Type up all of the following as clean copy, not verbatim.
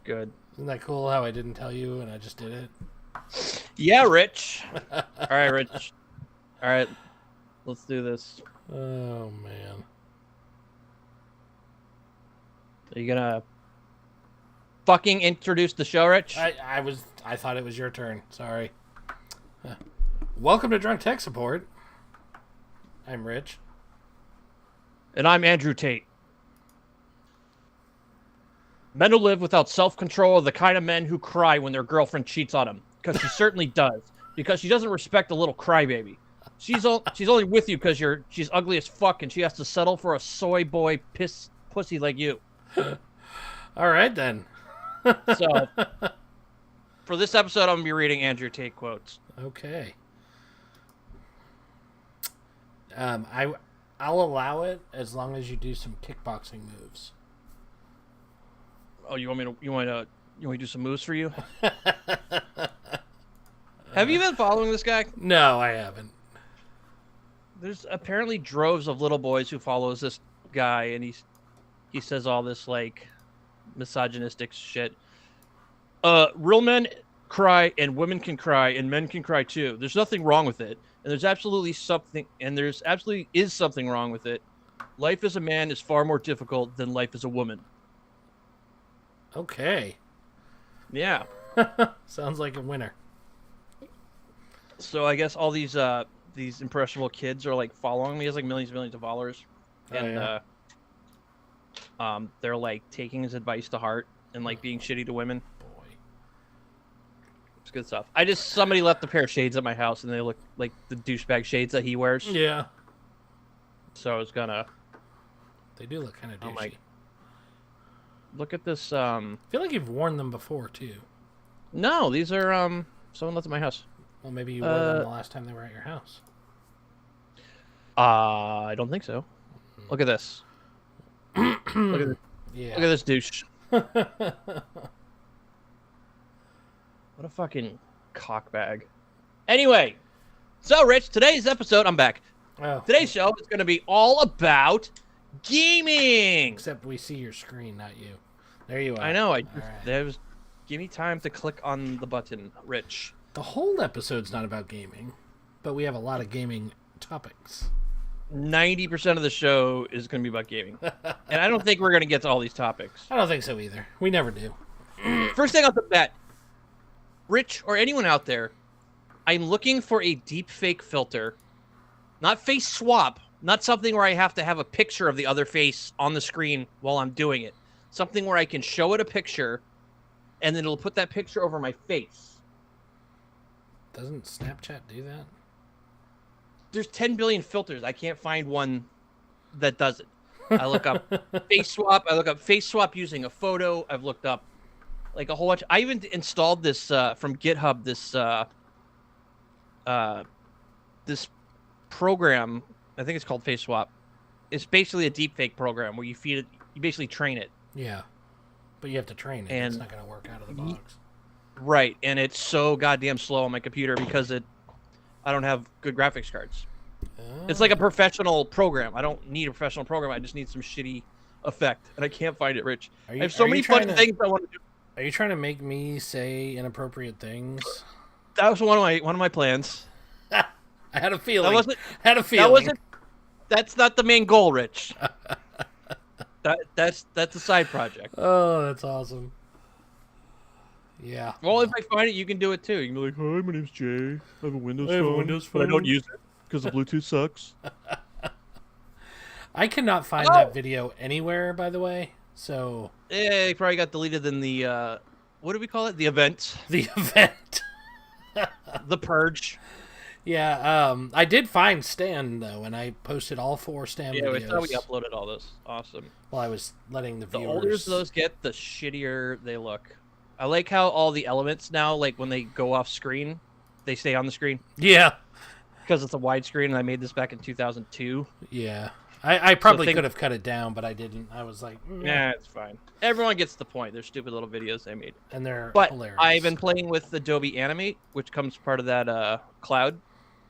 Good. Isn't that cool how I didn't tell you and I just did it? Yeah, Rich. All right, Rich. All right, let's do this. Oh, man. Are you gonna fucking introduce the show, Rich? I thought it was your turn. Sorry. Welcome to Drunk Tech Support. I'm Rich. And I'm Andrew Tate. Men who live without self-control are the kind of men who cry when their girlfriend cheats on them. Because she certainly does. Because she doesn't respect a little crybaby. She's only with you because she's ugly as fuck and she has to settle for a soy boy pussy like you. All right, then. So, for this episode, I'm going to be reading Andrew Tate quotes. Okay. I'll allow it as long as you do some kickboxing moves. Oh, you want me to do some moves for you? Have you been following this guy? No, I haven't. There's apparently droves of little boys who follows this guy, and he says all this like misogynistic shit. Real men cry, and women can cry, and men can cry too. There's nothing wrong with it, and there's absolutely something is something wrong with it. Life as a man is far more difficult than life as a woman. Okay. Yeah. Sounds like a winner. So I guess all these impressionable kids are like following me. He has like millions and millions of followers, and they're like taking his advice to heart and like being shitty to women. Boy, it's good stuff. Somebody left a pair of shades at my house, and they look like the douchebag shades that he wears. Yeah. So I was gonna. They do look kind of douchey. Like, look at this. I feel like you've worn them before too. No, these are someone left at my house. Well, maybe you wore them the last time they were at your house. I don't think so. Look at this. Look at this. Yeah. Look at this douche. What a fucking cockbag. Anyway, so Rich, today's episode, I'm back. Oh. Today's show is going to be all about gaming. Except we see your screen, not you. There you are. I know. Right. Give me time to click on the button, Rich. The whole episode's not about gaming, but we have a lot of gaming topics. 90% of the show is going to be about gaming. And I don't think we're going to get to all these topics. I don't think so either. We never do. First thing off the bat, Rich or anyone out there, I'm looking for a deep fake filter. Not face swap. Not something where I have to have a picture of the other face on the screen while I'm doing it. Something where I can show it a picture, and then it'll put that picture over my face. Doesn't Snapchat do that? There's 10 billion filters. I can't find one that does it. I look up face swap. I look up face swap using a photo. I've looked up like a whole bunch. I even installed this from GitHub. This program. I think it's called Face Swap. It's basically a deepfake program where you feed it. You basically train it. Yeah, but you have to train it. And it's not going to work out of the box. Right, and it's so goddamn slow on my computer because I don't have good graphics cards. Oh. It's like a professional program. I don't need a professional program. I just need some shitty effect, and I can't find it, Rich. I have so many fun things I want to do. Are you trying to make me say inappropriate things? That was one of my plans. I had a feeling. That's not the main goal, Rich. That's a side project. Oh, that's awesome. Yeah. Well, if I find it, you can do it too. You can be like, "Hi, my name's Jay. I have a Windows phone. But I don't use it because the Bluetooth sucks." I cannot find that video anywhere, by the way. So. Yeah, it probably got deleted in the what do we call it? The event. The event. The purge. Yeah. I did find Stan though, and I posted all 4 Stan videos. Yeah, I thought we uploaded all this. Awesome. Well, I was letting the viewers. The older those get, the shittier they look. I like how all the elements now, like when they go off screen, they stay on the screen. Yeah. Because it's a widescreen, and I made this back in 2002. Yeah. I probably could have cut it down, but I didn't. I was like, yeah, it's fine. Everyone gets the point. They're stupid little videos they made. And they're hilarious. I've been playing with Adobe Animate, which comes part of that cloud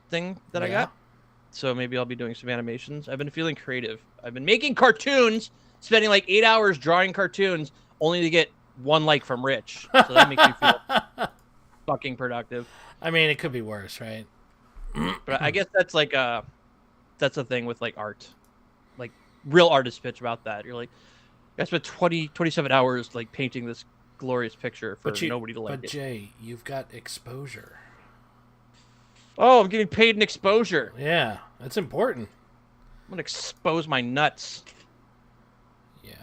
thing that I got. So maybe I'll be doing some animations. I've been feeling creative. I've been making cartoons, spending like 8 hours drawing cartoons, only to get one like from Rich, so that makes me feel fucking productive. I mean, it could be worse, right? But I guess that's like that's a thing with like art, like real artists bitch about that. You're like, I spent 27 hours like painting this glorious picture for nobody to like it. But Jay, you've got exposure. Oh, I'm getting paid in exposure. Yeah, that's important. I'm gonna expose my nuts. Yeah.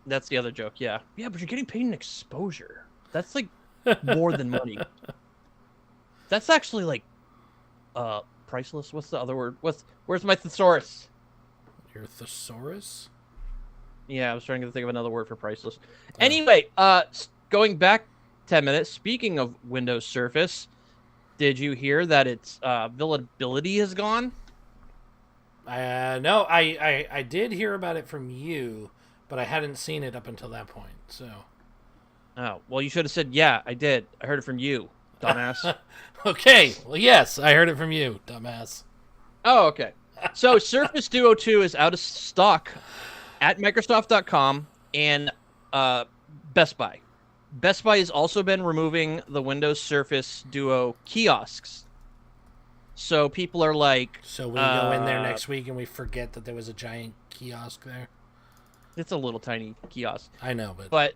That's the other joke. Yeah, but you're getting paid in exposure. That's like more than money. That's actually like priceless. What's the other word? Where's my thesaurus? Your thesaurus? Yeah, I was trying to think of another word for priceless. Oh. Anyway, going back 10 minutes, speaking of Windows Surface, did you hear that its availability is gone? No, I did hear about it from you, but I hadn't seen it up until that point, so. Oh, well, you should have said, yeah, I did. I heard it from you, dumbass. Okay, well, yes, I heard it from you, dumbass. Oh, okay. So Surface Duo 2 is out of stock at Microsoft.com and Best Buy. Best Buy has also been removing the Windows Surface Duo kiosks. So people are like... So we go in there next week and we forget that there was a giant kiosk there? It's a little tiny kiosk. I know, But,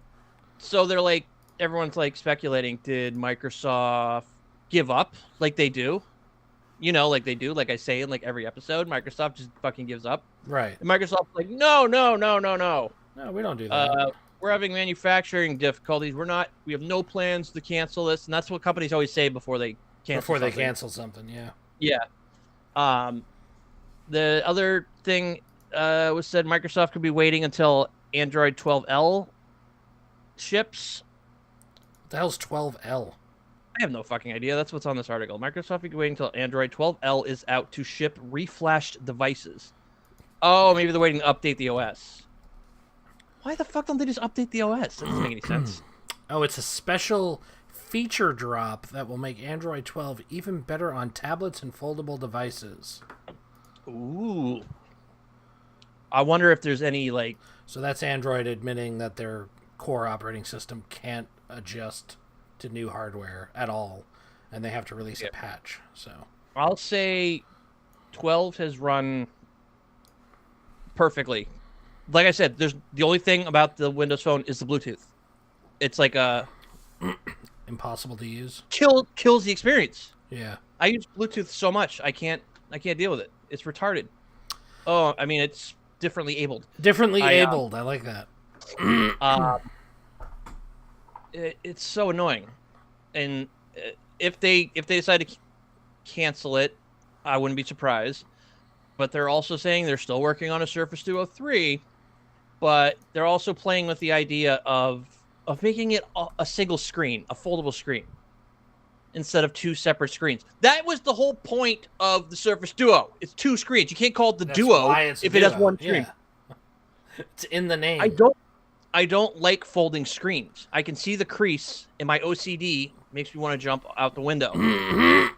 so they're like, everyone's like speculating, did Microsoft give up like they do? You know, like they do, like I say in like every episode, Microsoft just fucking gives up. Right. And Microsoft's like, no. No, we don't do that. We're having manufacturing difficulties. We have no plans to cancel this. And that's what companies always say before they cancel something, yeah. Yeah. The other thing was said Microsoft could be waiting until Android 12L ships. What the hell's 12L? I have no fucking idea. That's what's on this article. Microsoft could be waiting until Android 12L is out to ship reflashed devices. Oh, maybe they're waiting to update the OS. Why the fuck don't they just update the OS? That doesn't make any sense. Oh, it's a special feature drop that will make Android 12 even better on tablets and foldable devices. Ooh. I wonder if there's any, like... So that's Android admitting that their core operating system can't adjust to new hardware at all, and they have to release a patch. So I'll say 12 has run perfectly. Like I said, there's the only thing about the Windows Phone is the Bluetooth. It's like a impossible to use. Kills the experience. Yeah. I use Bluetooth so much I can't deal with it. It's retarded. Oh, I mean it's differently abled. I like that. It's so annoying. And if they decide to cancel it, I wouldn't be surprised. But they're also saying they're still working on a Surface Duo 3, but they're also playing with the idea of making it a single screen, a foldable screen, instead of two separate screens. That was the whole point of the Surface Duo. It's two screens. You can't call it the Duo if it has one screen. Yeah. It's in the name. I don't like folding screens. I can see the crease, and my OCD makes me want to jump out the window. I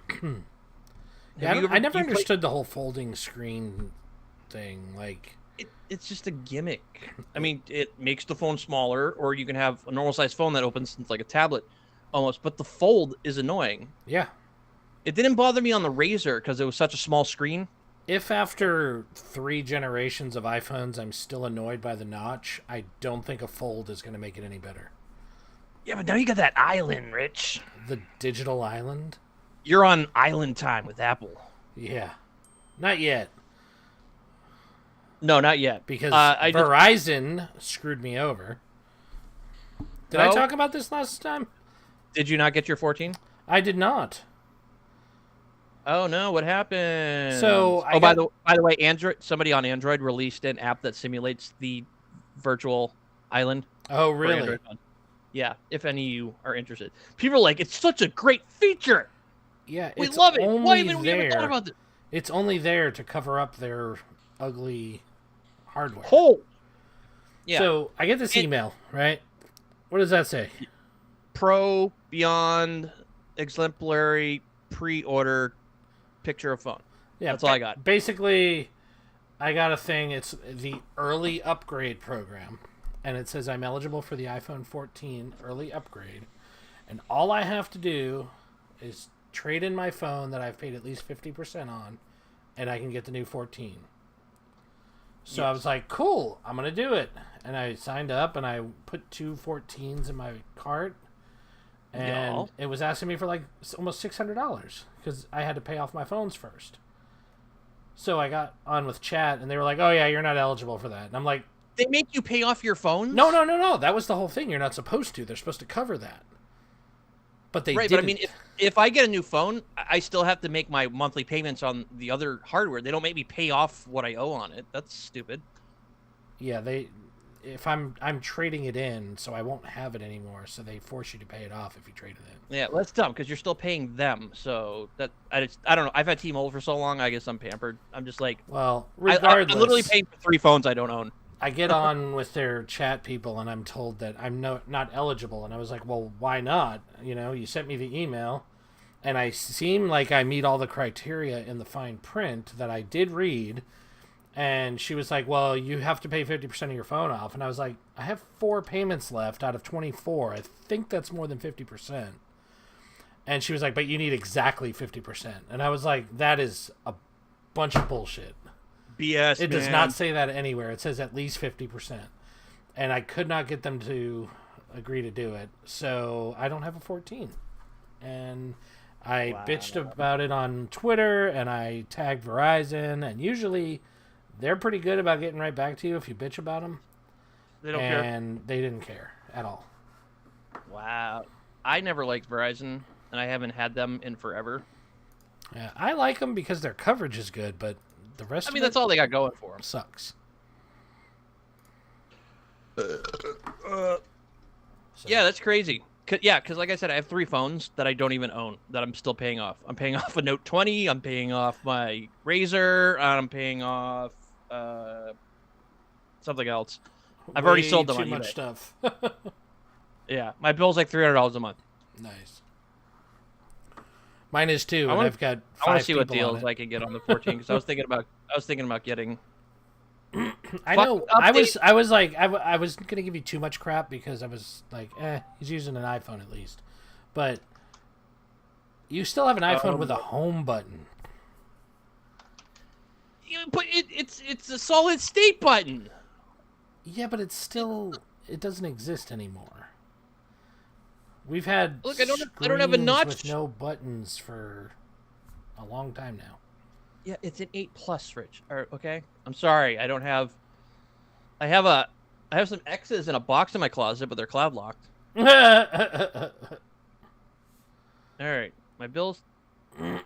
never understood the whole folding screen thing. Like, it's just a gimmick. I mean, it makes the phone smaller, or you can have a normal sized phone that opens like a tablet almost. But the fold is annoying. Yeah. It didn't bother me on the Razr because it was such a small screen. If after 3 generations of iPhones I'm still annoyed by the notch, I don't think a fold is going to make it any better. Yeah, but now you got that island, Rich. The digital island? You're on island time with Apple. Yeah. Not yet. No, not yet. Because Verizon screwed me over. Did I talk about this last time? Did you not get your 14? I did not. Oh no! What happened? So, by the way, somebody on Android released an app that simulates the virtual island. Oh, really? Yeah. If any of you are interested, people are like, "It's such a great feature." Yeah, we love it. Why haven't we ever thought about this? It's only there to cover up their ugly hardware. Oh. Yeah. So I get this email, right? What does that say? Pro, beyond, exemplary, pre-order. Picture of phone. Yeah, that's all I got. Basically, I got a thing. It's the early upgrade program, and it says I'm eligible for the iPhone 14 early upgrade, and all I have to do is trade in my phone that I've paid at least 50% on, and I can get the new 14. So I was like, cool, I'm going to do it. And I signed up, and I put 2 14s in my cart, and it was asking me for like almost $600 because I had to pay off my phones first. So I got on with chat, and they were like, oh, yeah, you're not eligible for that. And I'm like... They make you pay off your phones? No. That was the whole thing. You're not supposed to. They're supposed to cover that. But they didn't. But I mean, if I get a new phone, I still have to make my monthly payments on the other hardware. They don't make me pay off what I owe on it. That's stupid. Yeah, if I'm trading it in, so I won't have it anymore. So they force you to pay it off if you trade it in. Yeah, well, that's dumb because you're still paying them. So that I don't know. I've had T-Mobile for so long. I guess I'm pampered. I'm just like, well, regardless, I'm literally paying for 3 phones I don't own. I get on with their chat people, and I'm told that I'm not eligible. And I was like, well, why not? You know, you sent me the email, and I seem like I meet all the criteria in the fine print that I did read. And she was like, well, you have to pay 50% of your phone off. And I was like, I have 4 payments left out of 24. I think that's more than 50%. And she was like, but you need exactly 50%. And I was like, that is a bunch of bullshit. BS, It does not say that anywhere. It says at least 50%. And I could not get them to agree to do it. So I don't have a 14. And I bitched about it on Twitter, and I tagged Verizon. And usually they're pretty good about getting right back to you if you bitch about them. They don't care. And they didn't care at all. Wow. I never liked Verizon, and I haven't had them in forever. Yeah, I like them because their coverage is good, but the rest that's all they got going for them. Sucks. Yeah, that's crazy. Because like I said, I have 3 phones that I don't even own that I'm still paying off. I'm paying off a Note 20. I'm paying off my Razr. I'm paying off something else. I've already sold them on eBay. Too much stuff. Yeah, my bill's like $300 a month. Nice. Mine is too. And I've got 5 I want to see what people deals I can get on the 14 because I was thinking about getting. I know. I was gonna give you too much crap because I was like, he's using an iPhone at least, but you still have an iPhone with a home button. Yeah, but it's a solid state button. Yeah, but it doesn't exist anymore. We've had I don't have a notch with no buttons for a long time now. Yeah, it's an 8 Plus, Rich. Okay, I'm sorry, I don't have. I have some X's in a box in my closet, but they're cloud locked. All right, my bills. Let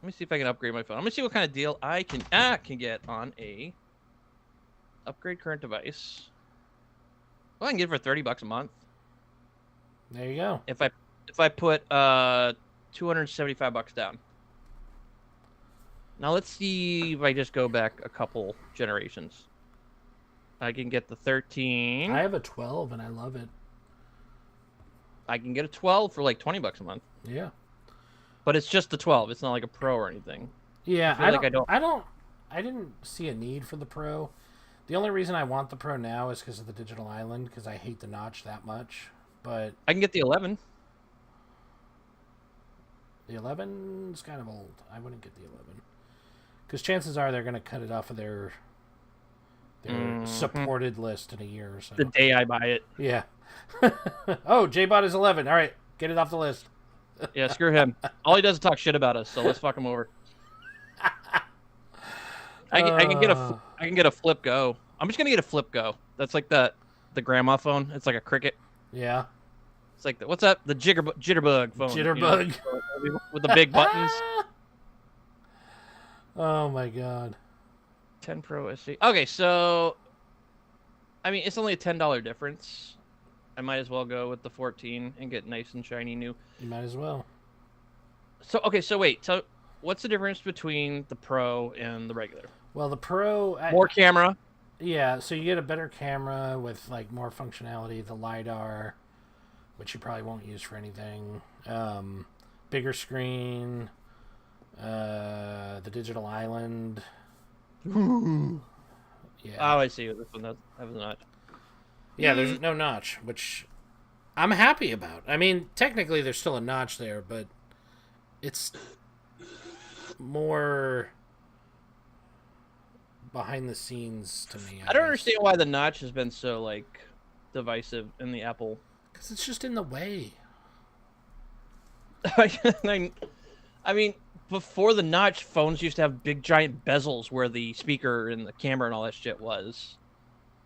me see if I can upgrade my phone. I'm gonna see what kind of deal I can get on a upgrade current device. Well, I can get it for $30 a month. There you go. If I put $275 down. Now let's see if I just go back a couple generations. I can get the 13. I have a 12 and I love it. I can get a 12 for like $20 a month. Yeah. But it's just the 12. It's not like a Pro or anything. Yeah, I didn't see a need for the Pro. The only reason I want the Pro now is because of the digital island, because I hate the notch that much. But I can get the 11. The 11's kind of old. I wouldn't get the 11. Because chances are they're going to cut it off of their supported list in a year or so. The day I buy it. Yeah. Oh, J-Bot is 11. All right, get it off the list. Yeah, screw him. All he does is talk shit about us, so let's fuck him over. I can get a Flip Go. I'm just gonna get a Flip Go. That's like the grandma phone. It's like a Cricket. Yeah. It's like what's that? The jitterbug phone. Jitterbug. You know, with the big buttons. Oh my god. 10 Pro SC. Okay, so I mean it's only a $10 difference. I might as well go with the 14 and get nice and shiny new. You might as well. So okay, so wait. So what's the difference between the Pro and the regular? Well, the Pro more camera. Yeah, so you get a better camera with like more functionality, the LiDAR, which you probably won't use for anything. Bigger screen, the digital island. Yeah. Oh, I see. This one that was not. Yeah, there's no notch, which I'm happy about. I mean, technically there's still a notch there, but it's more behind the scenes to me. I don't understand why the notch has been so like divisive in the Apple. Because it's just in the way. I mean, before the notch, phones used to have big giant bezels where the speaker and the camera and all that shit was.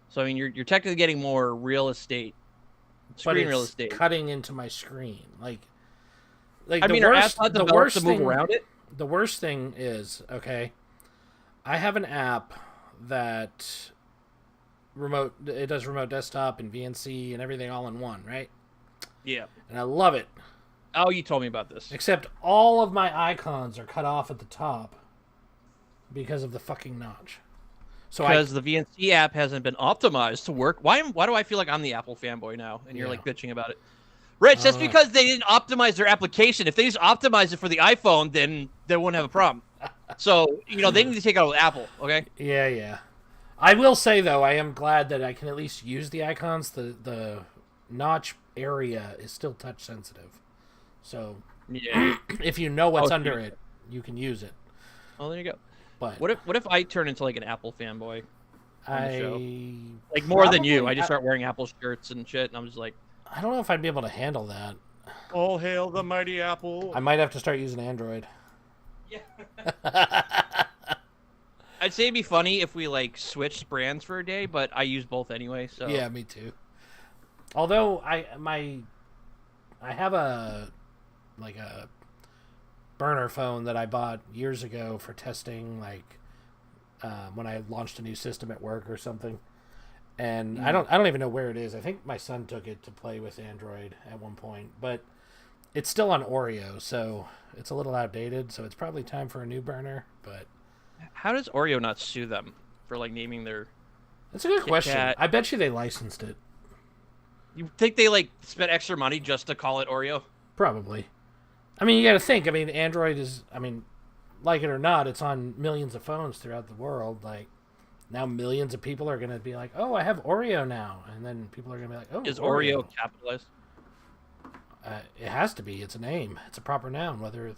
So I mean, you're technically getting more real estate, screen real estate, cutting into my screen. Like I mean, the worst to move around it. The worst thing is, okay, I have an app that it does remote desktop and VNC and everything all in one, right? Yeah. And I love it. Oh, you told me about this. Except all of my icons are cut off at the top because of the fucking notch. So because the VNC app hasn't been optimized to work. Why do I feel like I'm the Apple fanboy now? And you're like bitching about it. Rich, that's because they didn't optimize their application. If they just optimized it for the iPhone, then they wouldn't have a problem. So, they need to take out Apple, okay? Yeah. I will say, though, I am glad that I can at least use the icons. The notch area is still touch sensitive. So, if you know what's under it, you can use it. Well, there you go. But what if I turn into like an Apple fanboy on the show? Like more than you. I just start wearing Apple shirts and shit, and I'm just like, I don't know if I'd be able to handle that. All hail the mighty Apple. I might have to start using Android. Yeah. I'd say it'd be funny if we like switched brands for a day, but I use both anyway. So yeah, me too. Although I have a burner phone that I bought years ago for testing, like when I launched a new system at work or something. And I don't even know where it is. I think my son took it to play with Android at one point, but it's still on Oreo, so it's a little outdated. So it's probably time for a new burner. But how does Oreo not sue them for like naming their? That's a good question. I bet you they licensed it. You think they like spent extra money just to call it Oreo? Probably. I mean, you got to think. I mean, Android is. I mean, like it or not, it's on millions of phones throughout the world. Like. Now millions of people are going to be like, oh, I have Oreo now. And then people are going to be like, oh, is Oreo capitalized? It has to be. It's a name. It's a proper noun, whether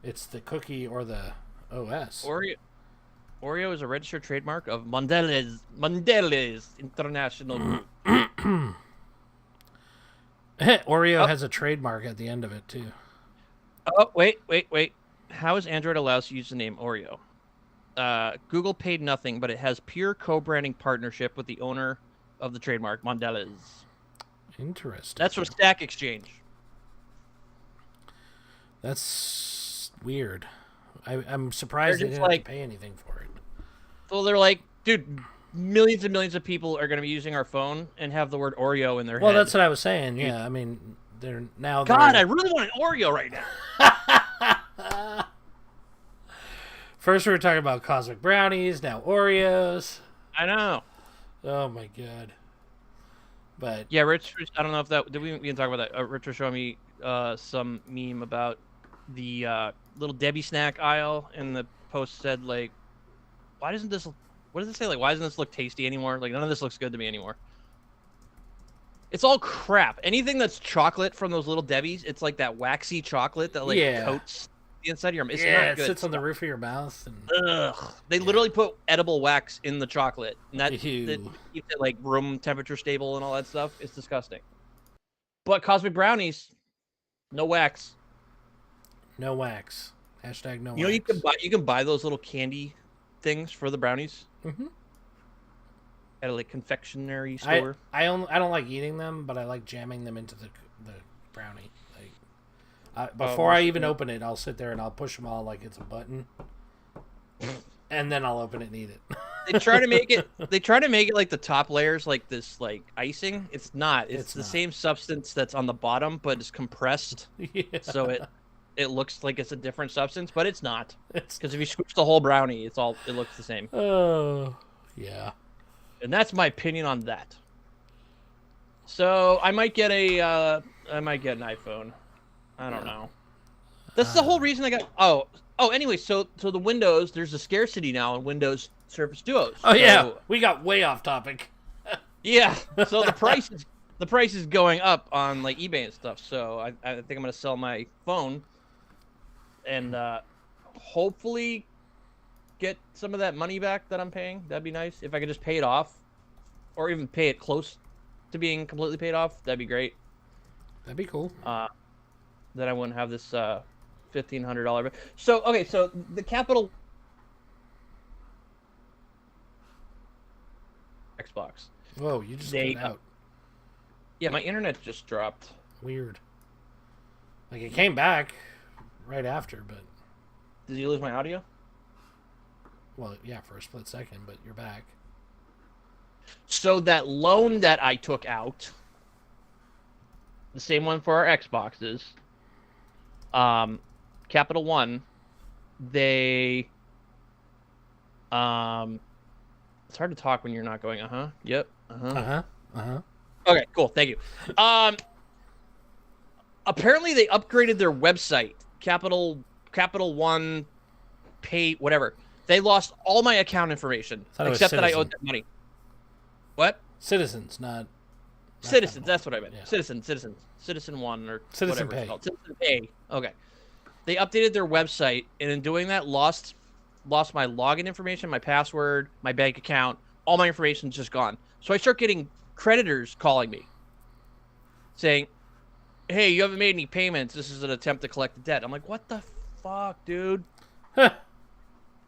it's the cookie or the OS. Oreo is a registered trademark of Mondelez International. Oreo has a trademark at the end of it, too. Oh, wait. How is Android allowed to use the name Oreo? Google paid nothing, but it has pure co-branding partnership with the owner of the trademark, Mondelez. Interesting. That's from Stack Exchange. That's weird. I'm surprised they didn't have to pay anything for it. Well, they're like, dude, millions and millions of people are going to be using our phone and have the word Oreo in their head. Well, that's what I was saying. Yeah, I mean, they're now. God, I really want an Oreo right now. First we were talking about cosmic brownies, now Oreos. I know. Oh my god. But yeah, Rich, I don't know if that we can talk about that. Rich was showing me some meme about the little Debbie snack aisle, and the post said like, "Why doesn't this? What does it say? Like, why doesn't this look tasty anymore? Like, none of this looks good to me anymore." It's all crap. Anything that's chocolate from those little Debbies, it's like that waxy chocolate that like coats the inside of your mouth. It's not good. It sits on the roof of your mouth. And... Ugh. They literally put edible wax in the chocolate, and that keeps it like room temperature stable and all that stuff. It's disgusting. But cosmic brownies, no wax. No wax. Hashtag no wax. You know, you can buy those little candy things for the brownies. Mm-hmm. At a like confectionery store. I don't like eating them, but I like jamming them into the brownie. Like before I even open it, I'll sit there and I'll push them all like it's a button, and then I'll open it and eat it. They try to make it like the top layers like this like icing. It's not. It's the same substance that's on the bottom, but it's compressed. Yeah. So it looks like it's a different substance, but it's not. Because if you squish the whole brownie, it looks the same. Oh, yeah. And that's my opinion on that. So I might get an iPhone. I don't know. That's the whole reason I got. Oh. Anyway, so the Windows, there's a scarcity now in Windows Surface Duos. Oh yeah, we got way off topic. Yeah. So the price is going up on like eBay and stuff. So I think I'm gonna sell my phone and hopefully get some of that money back that I'm paying. That'd be nice if I could just pay it off, or even pay it close to being completely paid off. That'd be great. That'd be cool. Then I wouldn't have this $1,500. So okay, so the Capital Xbox. Whoa, you just They got out. Yeah, my internet just dropped. Weird. Like it came back right after, but Did you lose my audio? well, yeah, for a split second, but you're back. So that loan that I took out, the same one for our Xboxes, Capital One, they, it's hard to talk when you're not going, yep, Okay, cool, thank you. Apparently they upgraded their website, Capital One, pay, whatever. They lost all my account information, except that I owed them money. What? Citizens, not Citizens, that's what I meant. Yeah. Citizen One, or Citizen whatever Pay. it's called. Citizen Pay. Okay. They updated their website, and in doing that, lost my login information, my password, my bank account. All my information's just gone. So I start getting creditors calling me, saying, "Hey, you haven't made any payments. This is an attempt to collect the debt." I'm like, "What the fuck, dude?"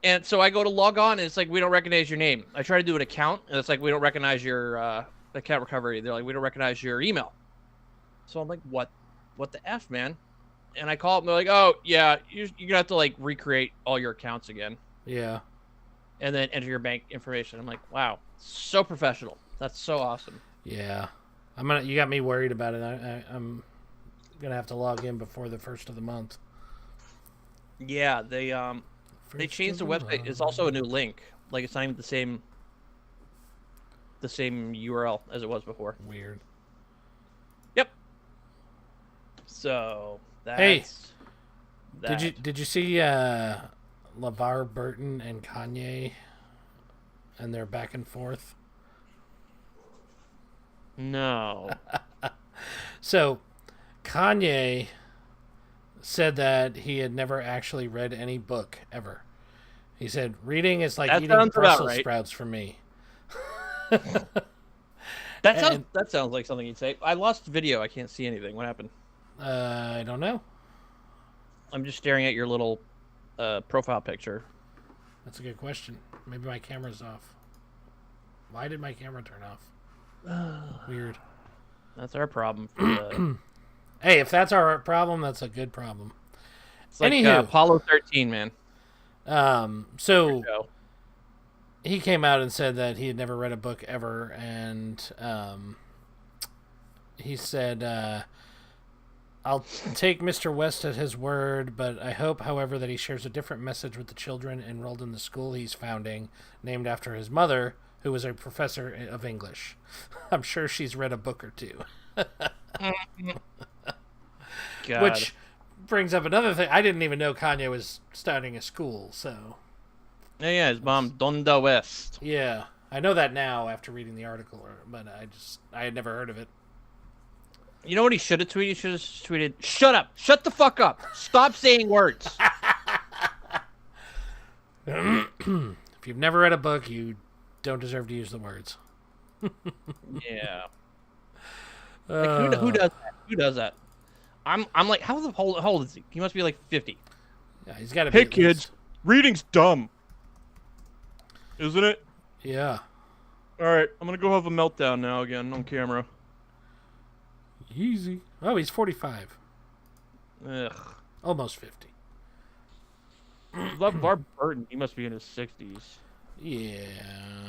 And so I go to log on, and it's like, "We don't recognize your name." I try to do an account, and it's like, "We don't recognize your account recovery." They're like, "We don't recognize your email." So I'm like, what the F, man? And I call up, and they're like, "Oh, yeah, you're going to have to, like, recreate all your accounts again. Yeah. And then enter your bank information." I'm like, wow, so professional. That's so awesome. Yeah. You got me worried about it. I'm gonna have to log in before the first of the month. Yeah, they changed the website. It's also a new link. Like, it's not even the same URL as it was before. Weird. Yep. So that's Hey, that. did you see LeVar Burton and Kanye and their back and forth? No. So Kanye said that he had never actually read any book ever. He said reading is like That eating sounds about Brussels right. sprouts for me. That sounds like something you'd say. I lost video. I can't see anything. What happened? I don't know. I'm just staring at your little profile picture. That's a good question. Maybe my camera's off. Why did my camera turn off? Weird. That's our problem. For the... Hey, if that's our problem, that's a good problem. It's like Anywho. Apollo 13, man. So he came out and said that he had never read a book ever, and he said, "I'll take Mr. West at his word, but I hope, however, that he shares a different message with the children enrolled in the school he's founding, named after his mother, who was a professor of English. I'm sure she's read a book or two." God. Which brings up another thing. I didn't even know Kanye was starting a school, so... Yeah, his mom, Donda West. Yeah, I know that now after reading the article, but I had never heard of it. You know what he should have tweeted? He should have tweeted, "Shut up! Shut the fuck up! Stop saying words!" If you've never read a book, you don't deserve to use the words. Yeah. Like, who does that? Who does that? I'm like, how old is he? He must be like 50. Yeah, he's got to be. Hey kids, reading's dumb, isn't it? Yeah. All right, I'm gonna go have a meltdown now again on camera. Easy. Oh, he's 45. Ugh. Almost 50. LeVar Burton, he must be in his 60s. Yeah,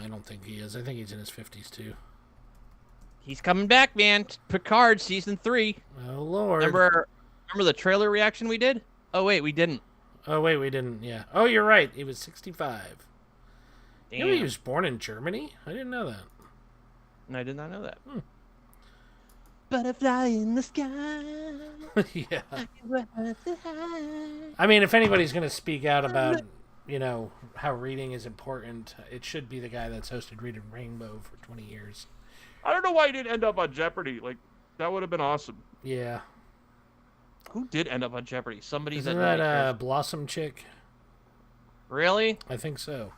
I don't think he is. I think he's in his 50s too. He's coming back, man. Picard season 3. Oh Lord. Remember the trailer reaction we did? Oh wait, we didn't. Oh wait, we didn't. Yeah. Oh, you're right. He was 65. Damn. You know he was born in Germany? I didn't know that. I did not know that. Butterfly in the sky. Yeah. I mean, if anybody's going to speak out about, how reading is important, it should be the guy that's hosted Reading Rainbow for 20 years. I don't know why he didn't end up on Jeopardy. Like, that would have been awesome. Yeah. Who did end up on Jeopardy? Somebody Isn't that that Blossom chick? Really? I think so.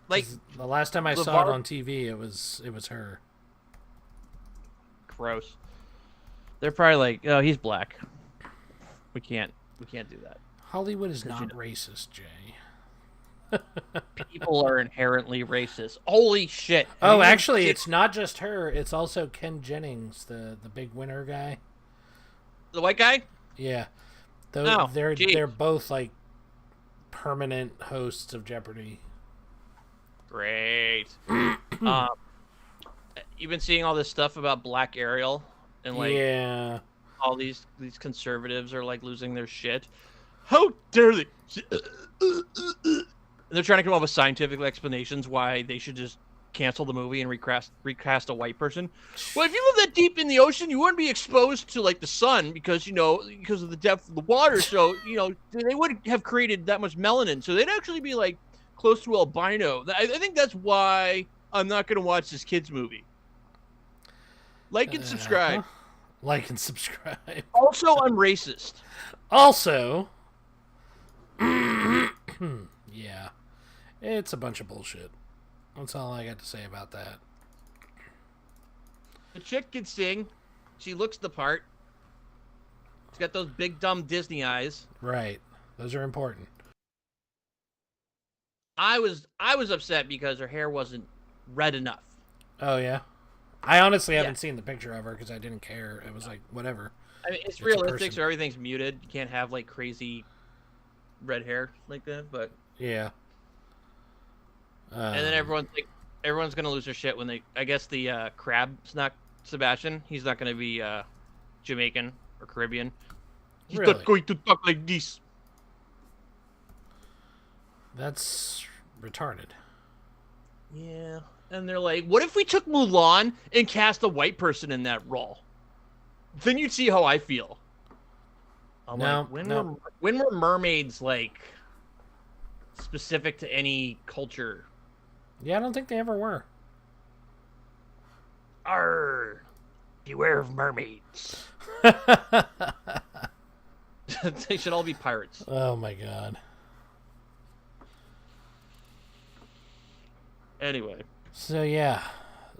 Like, the last time I saw it on TV, it was her. Gross. They're probably like, oh, he's black. We can't do that. Hollywood is not racist, Jay. People are inherently racist. Holy shit. Oh, actually, it's not just her. It's also Ken Jennings, the big winner guy. The white guy? Yeah. They're both like permanent hosts of Jeopardy. Great. You've been seeing all this stuff about Black Ariel and like all these conservatives are like losing their shit. How dare they? They're trying to come up with scientific explanations why they should just cancel the movie and recast a white person. Well, if you live that deep in the ocean, you wouldn't be exposed to like the sun because of the depth of the water. So they wouldn't have created that much melanin. So they'd actually be like close to albino. I think that's why I'm not going to watch this kids movie. Like and subscribe. Like and subscribe. Also, I'm racist. Also, yeah, it's a bunch of bullshit. That's all I got to say about that. The chick can sing. She looks the part. She's got those big dumb Disney eyes. Right. Those are important. I was upset because her hair wasn't red enough. Oh yeah. I honestly haven't seen the picture of her because I didn't care. It was like whatever. I mean, it's realistic, so everything's muted. You can't have like crazy red hair like that, but yeah. And then everyone's gonna lose their shit when I guess the crab's not Sebastian. He's not gonna be Jamaican or Caribbean. He's not going to talk like this. That's retarded. Yeah. And they're like, what if we took Mulan and cast a white person in that role? Then you'd see how I feel. I'm like, when were mermaids like specific to any culture? Yeah, I don't think they ever were. Arr, beware of mermaids. They should all be pirates. Oh my god. Anyway. So yeah.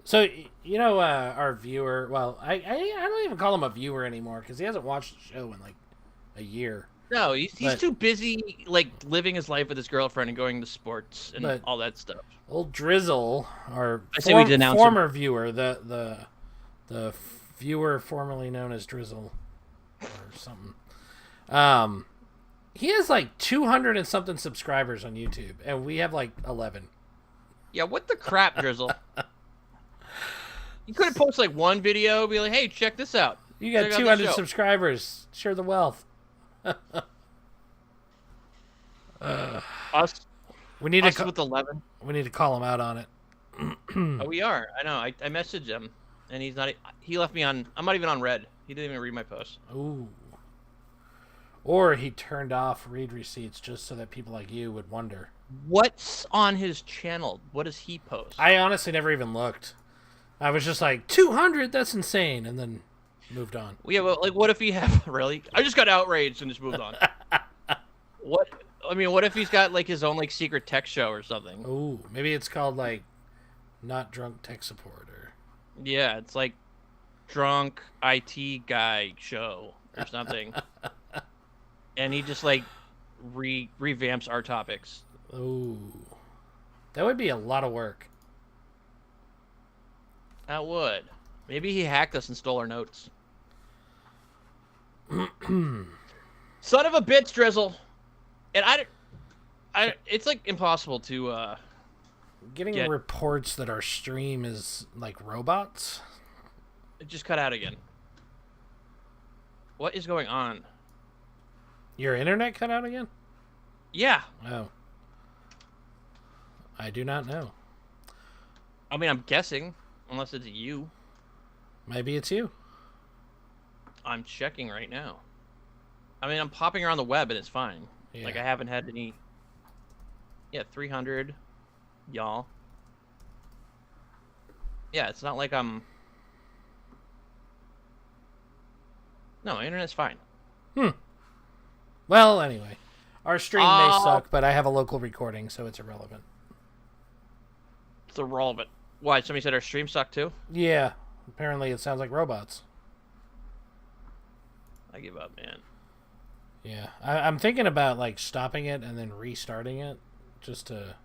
So our viewer, well, I don't even call him a viewer anymore because he hasn't watched the show in like a year. No, he's too busy like living his life with his girlfriend and going to sports and all that stuff. Old Drizzle, our former viewer, the viewer formerly known as Drizzle or something. He has like 200 and something subscribers on YouTube, and we have like 11. Yeah, what the crap, Drizzle? You could have posted like one video, be like, "Hey, check this out." You got 200 subscribers. Share the wealth. Us. We need us with 11. We need to call him out on it. Oh, we are. I know. I messaged him, and he's not. He left me on. I'm not even on red. He didn't even read my post. Ooh. Or he turned off read receipts just so that people like you would wonder. What's on his channel? What does he post? I honestly never even looked. I was just like, 200? That's insane. And then moved on. Yeah, well, like, what if he have... Really? I just got outraged and just moved on. What? I mean, what if he's got, like, his own, like, secret tech show or something? Ooh, maybe it's called, like, Not Drunk Tech Support or... Yeah, it's like drunk IT guy show or something. And he just, like, revamps our topics. Ooh. That would be a lot of work. That would. Maybe he hacked us and stole our notes. Son of a bitch, Drizzle. And it's like impossible to getting reports that our stream is like robots. It just cut out again. What is going on? Your internet cut out again? Yeah. Oh. I do not know. I mean, I'm guessing, unless it's you. Maybe it's you. I'm checking right now. I mean, I'm popping around the web and it's fine. Yeah. Like, I haven't had any... Yeah, 300. Y'all. Yeah, it's not like I'm No, internet's fine. Well, anyway. Our stream may suck, but I have a local recording, so it's irrelevant. It's irrelevant. Why? Somebody said our stream sucked too? Yeah. Apparently it sounds like robots. I give up, man. Yeah. I'm thinking about, like, stopping it and then restarting it just to...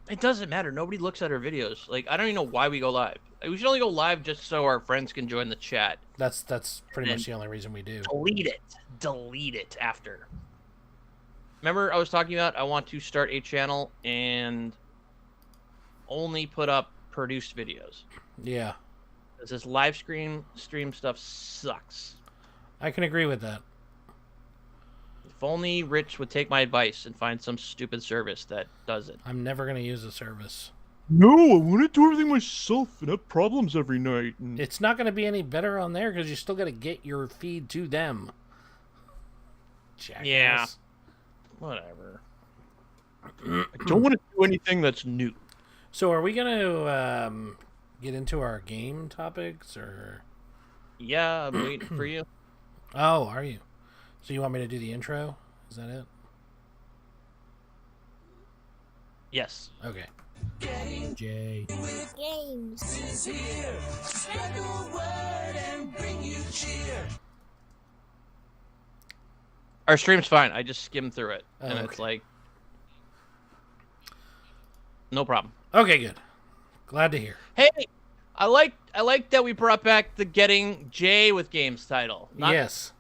It doesn't matter. Nobody looks at our videos. Like, I don't even know why we go live. Like, we should only go live just so our friends can join the chat. That's pretty much the only reason we do. Delete it. Delete it after. Remember I was talking about I want to start a channel and only put up produced videos. Yeah. Because this live stream stuff sucks. I can agree with that. If only Rich would take my advice and find some stupid service that does it. I'm never going to use a service. No, I want to do everything myself and have problems every night. And... It's not going to be any better on there because you still got to get your feed to them. Jackass. Yeah. Whatever. I don't want to do anything that's new. So are we going to get into our game topics or... Yeah, I'm waiting for you. Oh, are you? So you want me to do the intro? Is that it? Yes. Okay. Jay. Games. Is here. Spread the word and bring you cheer. Our stream's fine. I just skimmed through it. Oh, And okay. it's like... No problem. Okay, good. Glad to hear. Hey! I like that we brought back the Getting Jay with Games title. Not Yes.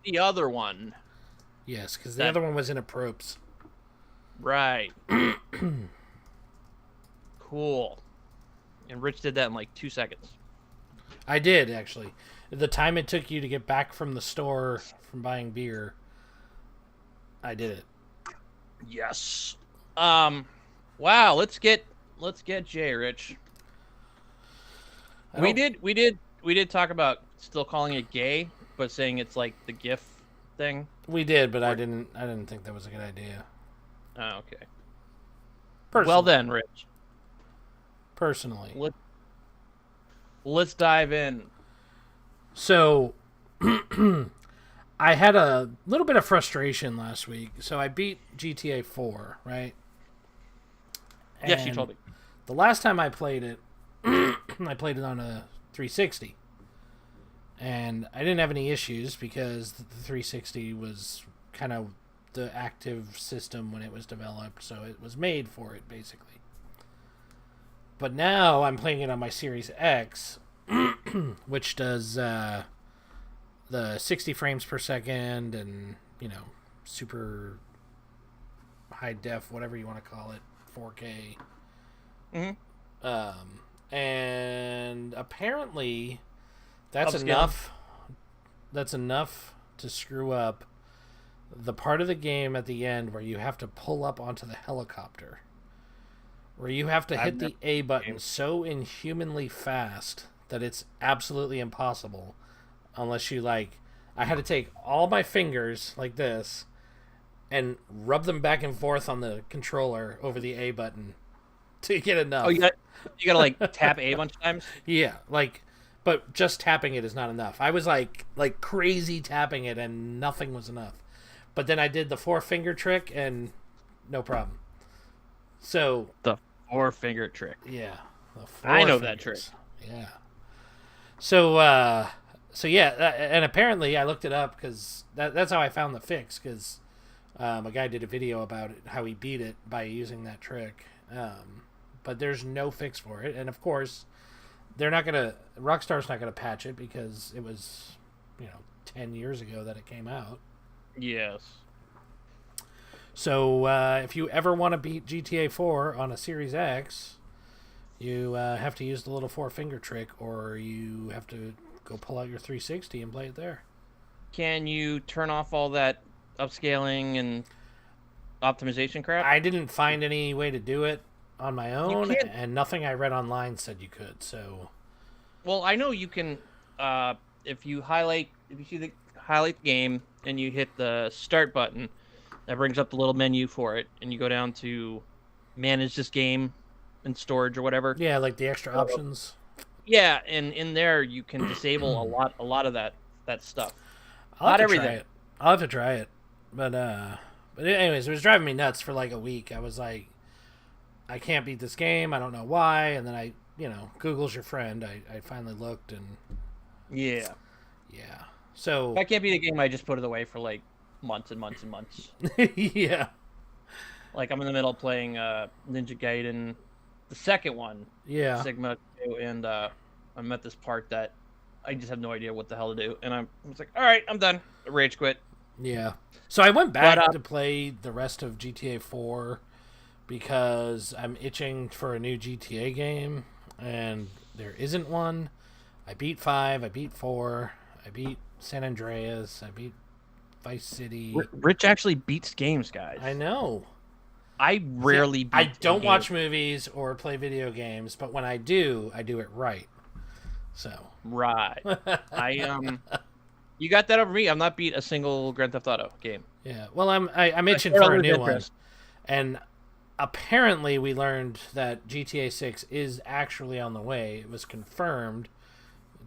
the other one. Yes, because the That- other one was inappropriate. Right. Cool. And Rich did that in like 2 seconds. I did, actually. The time it took you to get back from the store from buying beer, I did it. Yes. Wow, let's get Jay, Rich. We did talk about still calling it gay, but saying it's like the GIF thing. We did, but I didn't think that was a good idea. Oh, okay. Personally. Well then, Rich. Personally. Let's dive in. So, I had a little bit of frustration last week. So I beat GTA 4, right? Yes, you And told me. The last time I played it, I played it on a 360. And I didn't have any issues because the 360 was kind of the active system when it was developed. So it was made for it, basically. But now I'm playing it on my Series X, which does the 60 frames per second and, super high def, whatever you want to call it, 4K. Mm-hmm. And apparently that's Upscaling. enough. That's enough to screw up the part of the game at the end where you have to pull up onto the helicopter. Where you have to hit the A button so inhumanly fast that it's absolutely impossible. Unless you, I had to take all my fingers like this and rub them back and forth on the controller over the A button to get enough. Oh, you gotta tap A a bunch of times? Yeah, but just tapping it is not enough. I was like crazy tapping it and nothing was enough. But then I did the 4-finger trick and no problem. So The 4-finger trick. yeah, the I know 4 that fingers. Yeah. So yeah, and apparently I looked it up because that's how I found the fix. Because a guy did a video about it, how he beat it by using that trick. But there's no fix for it, and of course, Rockstar's not gonna patch it because it was, 10 years ago that it came out. Yes. So if you ever want to beat GTA 4 on a Series X, you have to use the little 4-finger trick, or you have to go pull out your 360 and play it there. Can you turn off all that upscaling and optimization crap? I didn't find any way to do it on my own, can't- and nothing I read online said you could. So Well, I know you can. If you see the highlight game and you hit the start button, that brings up the little menu for it, and you go down to manage this game and storage or whatever. yeah, like the extra options. Yeah, and in there you can disable a lot of that stuff. I'll have Not to try everything. it. I'll have to try it. But anyways, it was driving me nuts for like a week. I was like, I can't beat this game. I don't know why. And then Google's your friend. I finally looked and Yeah. yeah. So If I can't beat a game, I just put it away for like months and months and months. yeah. Like I'm in the middle of playing Ninja Gaiden, the second one, Yeah. Sigma 2, and I'm at this part that I just have no idea what the hell to do, and I was like, all right, I'm done. Rage quit. Yeah. So I went back But, to play the rest of GTA 4 because I'm itching for a new GTA game, and there isn't one. I beat 5, I beat 4, I beat San Andreas, I beat Vice City. Rich actually beats games, guys. I know. I rarely beat I don't games. watch movies or play video games, but when I do it right. So. Right. You got that over me. I'm not beat a single Grand Theft Auto game. Yeah. Well, I'm itching I for a lose new one. interest. And apparently we learned that GTA 6 is actually on the way. It was confirmed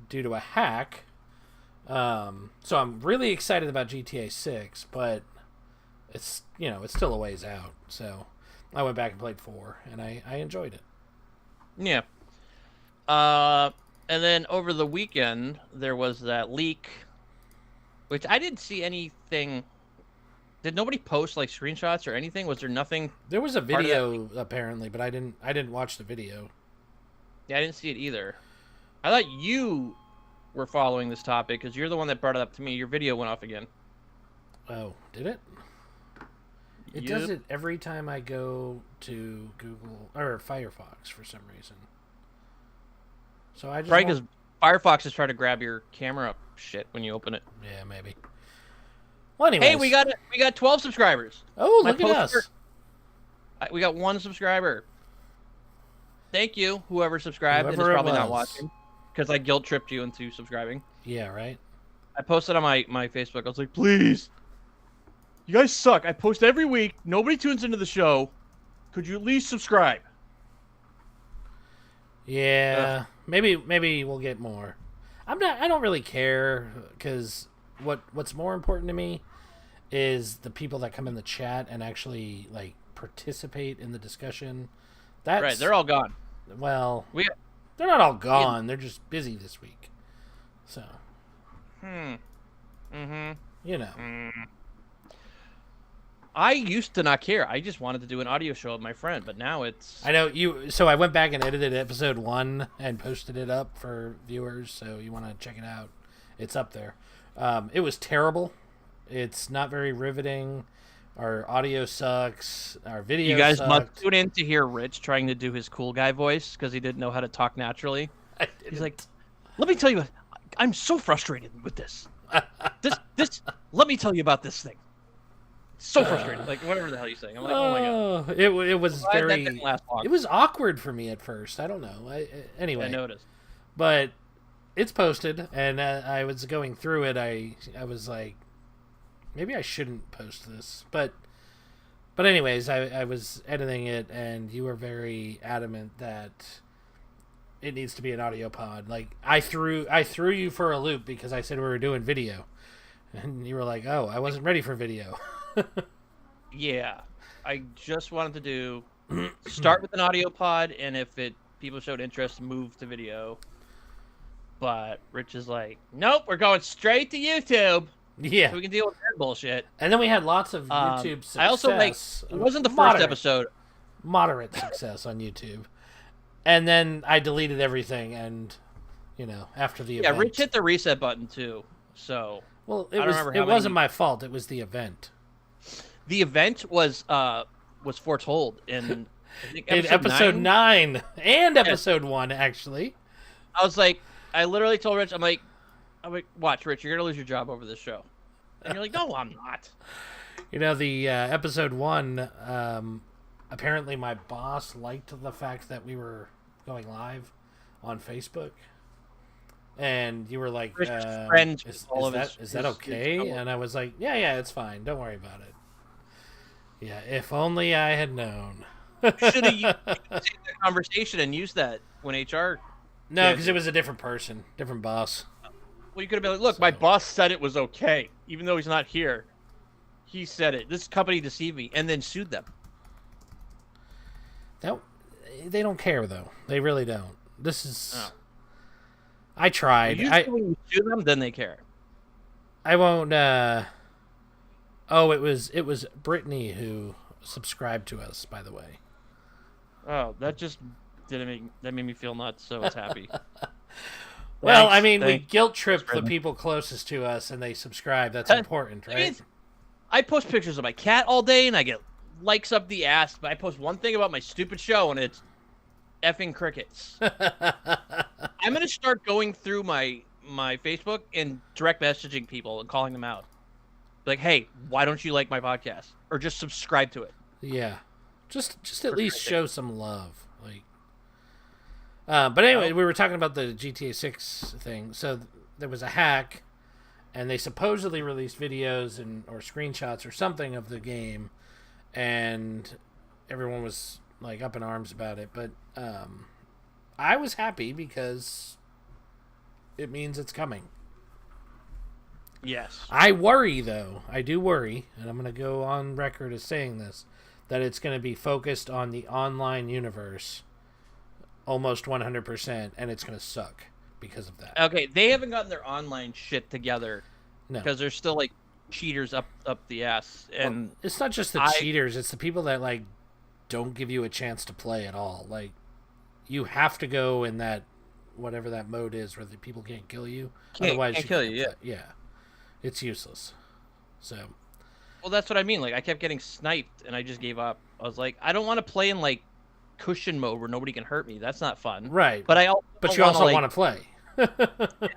due to a hack. So I'm really excited about GTA 6, but it's still a ways out. So I went back and played 4 and I enjoyed it. Yeah. And then over the weekend there was that leak, which I didn't see anything. Did nobody post like screenshots or anything? Was there nothing? There was a part of that video apparently, but I didn't watch the video. Yeah, I didn't see it either. I thought you were following this topic because you're the one that brought it up to me. Your video went off again. Oh, did it? It Yep. does it every time I go to Google or Firefox for some reason. So I just Probably because Firefox is trying to grab your camera shit when you open it. yeah, maybe. Well, anyways. Hey, we got 12 subscribers. Oh, my look at us. poster- We got 1 subscriber. Thank you, whoever subscribed and Whoever is it probably not was. watching because I guilt tripped you into subscribing. Yeah, right. I posted on my Facebook. I was like, please, you guys suck. I post every week. Nobody tunes into the show. Could you at least subscribe? Yeah, maybe we'll get more. I don't really care because what's more important to me is the people that come in the chat and actually like participate in the discussion. That's Right, they're all gone. well, We they're not all gone. They're just busy this week. So, you know. I used to not care. I just wanted to do an audio show with my friend, but now it's I know you. So I went back and edited episode 1 and posted it up for viewers. So you want to check it out? It's up there. It was terrible. It's not very riveting. Our audio sucks. Our video. you guys sucked. must tune in to hear Rich trying to do his cool guy voice because he didn't know how to talk naturally. He's like, "Let me tell you, I'm so frustrated with this. This. Let me tell you about this thing. So frustrated, like whatever the hell you're saying." I'm like, "Oh my god." It was Glad that very. didn't last long. It was awkward for me at first. I don't know. Anyway, I noticed. but it's posted, and I was going through it. I was like, maybe I shouldn't post this, but anyways, I was editing it, and you were very adamant that it needs to be an audio pod. Like I threw you for a loop because I said we were doing video, and you were like, "Oh, I wasn't ready for video." Yeah, I just wanted to do start with an audio pod, and if people showed interest, move to video. But Rich is like, "Nope, we're going straight to YouTube, Yeah, so we can deal with that bullshit." and then we had lots of YouTube success. I also like it wasn't the first Moderate. episode. Moderate success on YouTube, and then I deleted everything. And after the Yeah, event, Rich hit the reset button too. So well, I don't remember how it wasn't many- my fault. It was the event. the event was foretold in I think In episode 9 and episode 1, actually. I was like, I literally told Rich, I'm like, watch, Rich, you're gonna lose your job over this show. And you're like, no, I'm not. The episode 1, apparently my boss liked the fact that we were going live on Facebook. And you were like, Rich was friends with is all of that, his- is that his okay? coworkers. And I was like, yeah, it's fine. Don't worry about it. Yeah, if only I had known. Should have used that conversation and used that when HR. No, Yeah. because it was a different person, different boss. Well, you could have been like, look, my boss said it was okay. even though he's not here. He said it. This company deceived me, and then sued them. They don't care though. They really don't. This is. Oh. I tried. Usually when you sue them, then they care. I won't. Oh, it was Brittany who subscribed to us. By the way. Oh, that just that made me feel nuts. So I was happy. Well, Thanks, I mean, we thanks. guilt trip the Brittany. people closest to us, and they subscribe. That's That- important, I right? mean, I post pictures of my cat all day, and I get likes up the ass. But I post one thing about my stupid show, and it's effing crickets. I'm gonna start going through my Facebook and direct messaging people and calling them out. Like, hey, why don't you like my podcast, or just subscribe to it? Yeah, just at least show some love, like. But anyway, we were talking about the GTA 6 thing. So there was a hack, and they supposedly released videos or screenshots or something of the game, and everyone was like up in arms about it. But I was happy because it means it's coming. Yes. I worry, though. I do worry, and I'm going to go on record as saying this, that it's going to be focused on the online universe almost 100%, and it's going to suck because of that. Okay, they haven't gotten their online shit together No. because they're still like cheaters up the ass, and Well, it's not just the cheaters, it's the people that like don't give you a chance to play at all. Like, you have to go in that whatever that mode is where the people can't kill you. Otherwise can't kill can't you, play. Yeah. It's useless. So, well, that's what I mean. Like, I kept getting sniped, and I just gave up. I was like, I don't want to play in like cushion mode where nobody can hurt me. That's not fun. right. But But you also want to play. I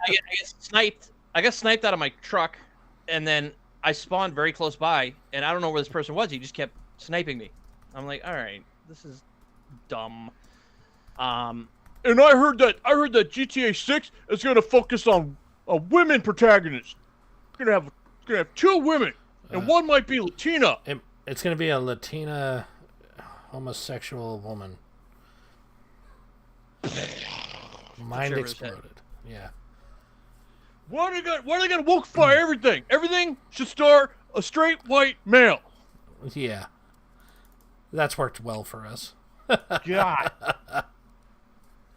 get sniped. I got sniped out of my truck, and then I spawned very close by, and I don't know where this person was. He just kept sniping me. I'm like, all right, this is dumb. And I heard that GTA 6 is going to focus on a women protagonist. It's going to have 2 women, and one might be Latina. It's going to be a Latina homosexual woman. Mind Sure, it's exploded. Yeah. Why are they going to wokeify everything? Everything should star a straight white male. Yeah. That's worked well for us. God.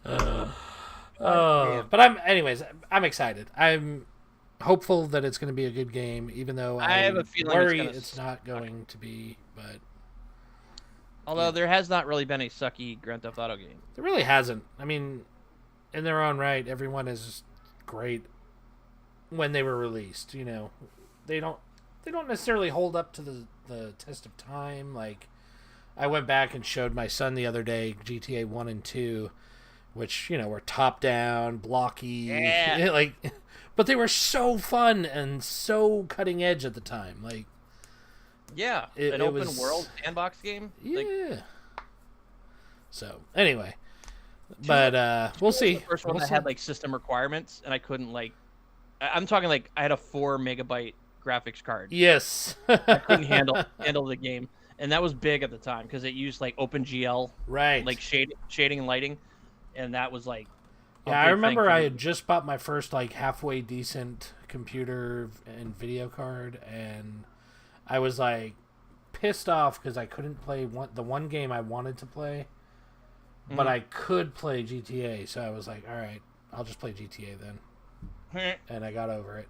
But I'm excited. I'm hopeful that it's going to be a good game, even though I have a feeling worry it's gonna it's not going to be. But Although there has not really been a sucky Grand Theft Auto game. it really hasn't. I mean, in their own right, everyone is great when they were released. You know, they don't necessarily hold up to the test of time. Like, I went back and showed my son the other day GTA 1 and 2, which, you know, were top down, blocky, Yeah. like, but they were so fun and so cutting edge at the time. Like, Yeah, It- an it open was- world sandbox game. yeah. Like, So anyway, but we'll see. the first one We'll that see. had like system requirements, and I couldn't like. I'm talking like I had a 4 megabyte graphics card. Yes. I couldn't handle the game, and that was big at the time because it used like OpenGL, Right. like shading and lighting, and that was like. a Yeah, I big thing remember for I me. had just bought my first like halfway decent computer and video card, and I was like pissed off because I couldn't play the one game I wanted to play, but I could play GTA. So I was like, all right, I'll just play GTA then, and I got over it.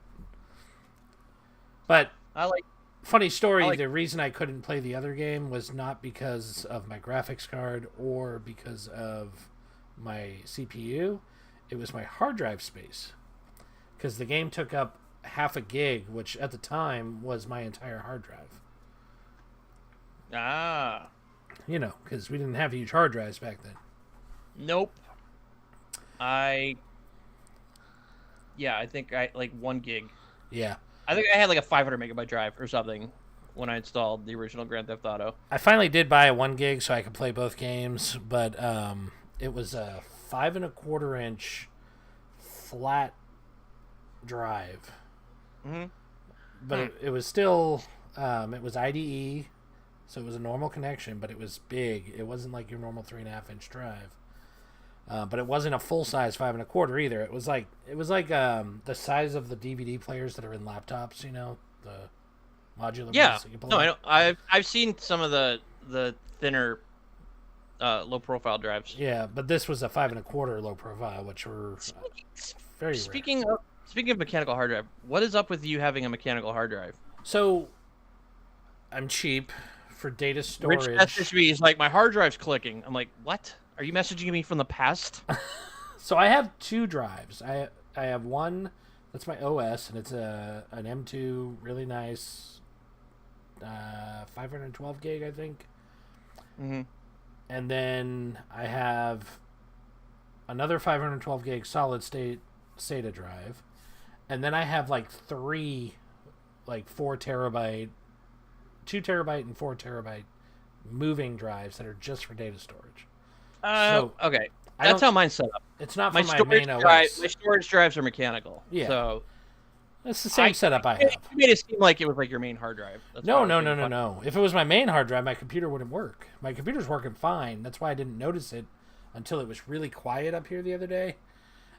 But I like. funny story, I like- the reason I couldn't play the other game was not because of my graphics card or because of my CPU. It was my hard drive space. Because the game took up half a gig, which at the time was my entire hard drive. Ah, You know, because we didn't have huge hard drives back then. nope. I think I like 1 gig. Yeah. I think I had like a 500 megabyte drive or something when I installed the original Grand Theft Auto. I finally did buy a 1 gig so I could play both games, but it was a 5.25 inch flat drive. Mm-hmm. But it was still, it was IDE, so it was a normal connection, but it was big. It wasn't like your normal 3.5 inch drive. But it wasn't a full size 5.25 either. It was like the size of the DVD players that are in laptops, you know. the modular Yeah. ones that you pull No, I out. know. I've seen some of the thinner, low profile drives. Yeah, but this was a 5 1/4 low profile, which were very rare. Speaking of mechanical hard drive, what is up with you having a mechanical hard drive? So I'm cheap for data storage. Rich messaged me. He's like, my hard drive's clicking. I'm like, what? Are you messaging me from the past? So I have 2 drives. I have one that's my OS, and it's an M2, really nice, 512 gig, I think. Mm-hmm. And then I have another 512 gig solid state SATA drive, and then I have like 3, like 4 terabyte, 2 terabyte and 4 terabyte moving drives that are just for data storage. Okay. That's how mine's set up. It's not for my storage main OS. my storage drives are mechanical. Yeah. So It's the same setup I have. you made it seem like it was like your main hard drive. That's why I was being funny. No. If it was my main hard drive, my computer wouldn't work. My computer's working fine. That's why I didn't notice it until it was really quiet up here the other day.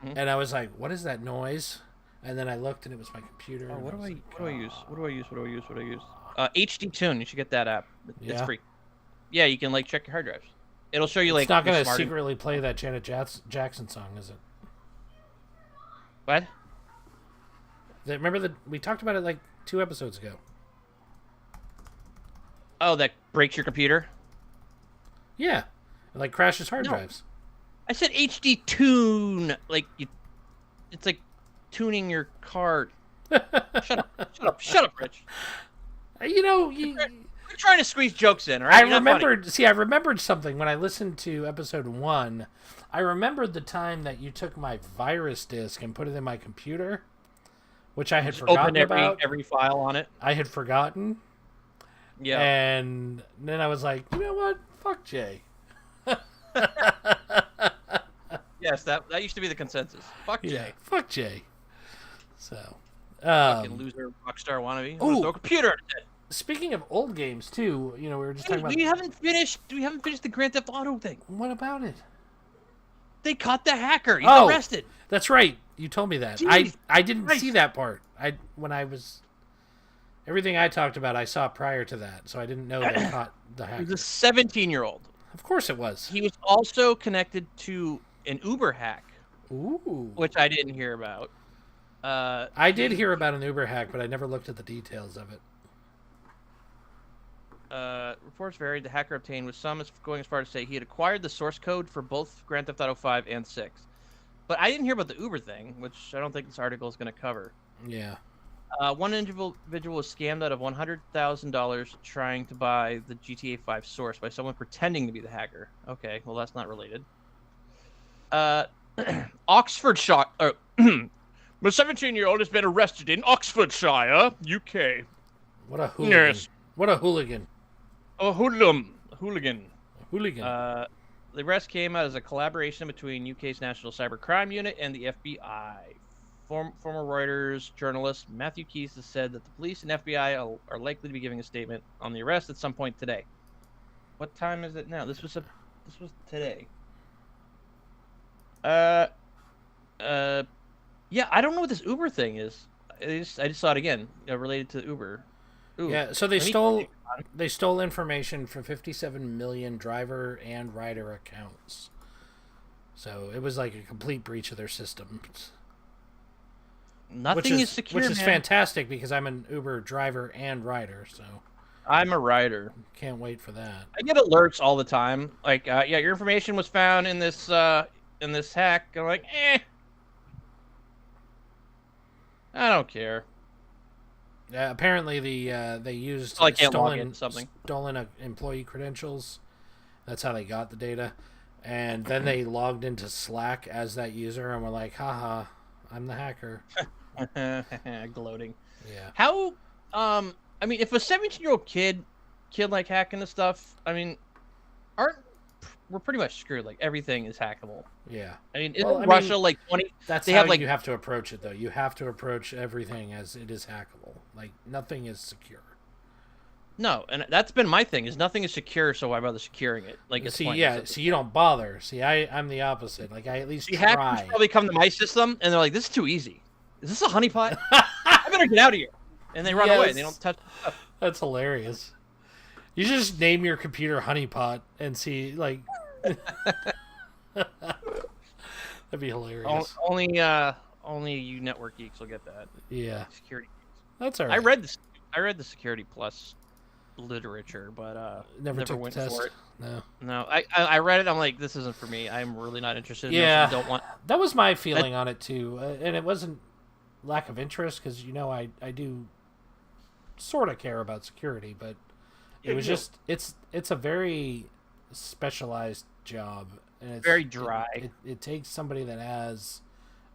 Mhm. And I was like, what is that noise? And then I looked and it was my computer. Oh, and what do was I like, use? What do I use? HD Tune. You should get that app. It's Yeah? free. Yeah, you can like check your hard drives. It'll show you like. It's not your going to smart- secretly play that Janet Jackson song, is it? What? Remember we talked about it like 2 episodes ago. Oh, that breaks your computer. Yeah. It like crashes hard No. drives. I said HD Tune. Like you, it's like tuning your car. Shut up, Rich. You know, You're trying to squeeze jokes in, all right? You're not funny. I remembered something when I listened to episode 1. I remembered the time that you took my virus disk and put it in my computer, which I had forgotten Open about. every file on it. I had forgotten. Yeah. And then I was like, you know what? Fuck Jay. Yes, that used to be the consensus. Fuck Jay. Yeah, fuck Jay. So, Fucking loser, rockstar wannabe. Ooh. Throw a computer at it. speaking of old games too, we were just Hey, talking about. we haven't finished the Grand Theft Auto thing. What about it? They caught the hacker. He's Oh. arrested. That's right. You told me that. Jeez I didn't Christ. see that part. Everything I talked about I saw prior to that, so I didn't know they caught the He hacker. was a 17-year-old. Of course it was. He was also connected to an Uber hack, Ooh. which I didn't hear about. I did hear about an Uber hack, but I never looked at the details of it. Reports varied. The hacker obtained with some going as far as to say he had acquired the source code for both Grand Theft Auto 5 and 6. But I didn't hear about the Uber thing, which I don't think this article is going to cover. Yeah. One individual was scammed out of $100,000 trying to buy the GTA 5 source by someone pretending to be the hacker. Okay, well that's not related. Oxfordshire. The 17-year-old has been arrested in Oxfordshire, UK. What a hooligan. Yes. What a hooligan. A hoodlum. Hooligan. A hooligan. The arrest came out as a collaboration between UK's National Cybercrime Unit and the FBI. Former Reuters journalist Matthew Keys has said that the police and FBI are likely to be giving a statement on the arrest at some point today. What time is it now? This was today. Yeah, I don't know what this Uber thing is. I just saw it again, related to Uber. Ooh. Yeah, so they Let me- stole information from 57 million driver and rider accounts. So it was like a complete breach of their systems. Nothing is secure, Which is man. fantastic because I'm an Uber driver and rider, so I'm a rider. can't wait for that. I get alerts all the time. Like, yeah, your information was found in this hack. I'm like, I don't care. Apparently, they used I can't log into something. stolen employee credentials. That's how they got the data, and then they logged into Slack as that user and were like, "Haha, I'm the hacker." Gloating. Yeah. How? I mean, if a 17-year-old kid like hacking the stuff, I mean, we're pretty much screwed. Like everything is hackable. Yeah. I mean, isn't Well, I mean, Russia like 20? That's They how have, like- you have to approach it, though. You have to approach everything as it is hackable. Like nothing is secure. No, and that's been my thing. Is nothing is secure, so why bother securing it? Like it's See, pointless. yeah. See, you don't bother. See, I'm the opposite. Like I at least The hackers try. probably come to my system and they're like, "This is too easy. Is this a honeypot? I better get out of here." and they run away. Yes. They don't touch stuff. That's hilarious. You should just name your computer Honeypot and see, like... That'd be hilarious. Only you network geeks will get that. Yeah. Security. That's all right. I read the Security Plus literature, but Never took went the test. for it. No. No, I read it. I'm like, this isn't for me. I'm really not interested. Yeah. Don't want. That was my feeling on it too, and it wasn't lack of interest because I do sort of care about security, but it was just it's a very specialized job, and it's Very dry. It takes somebody that has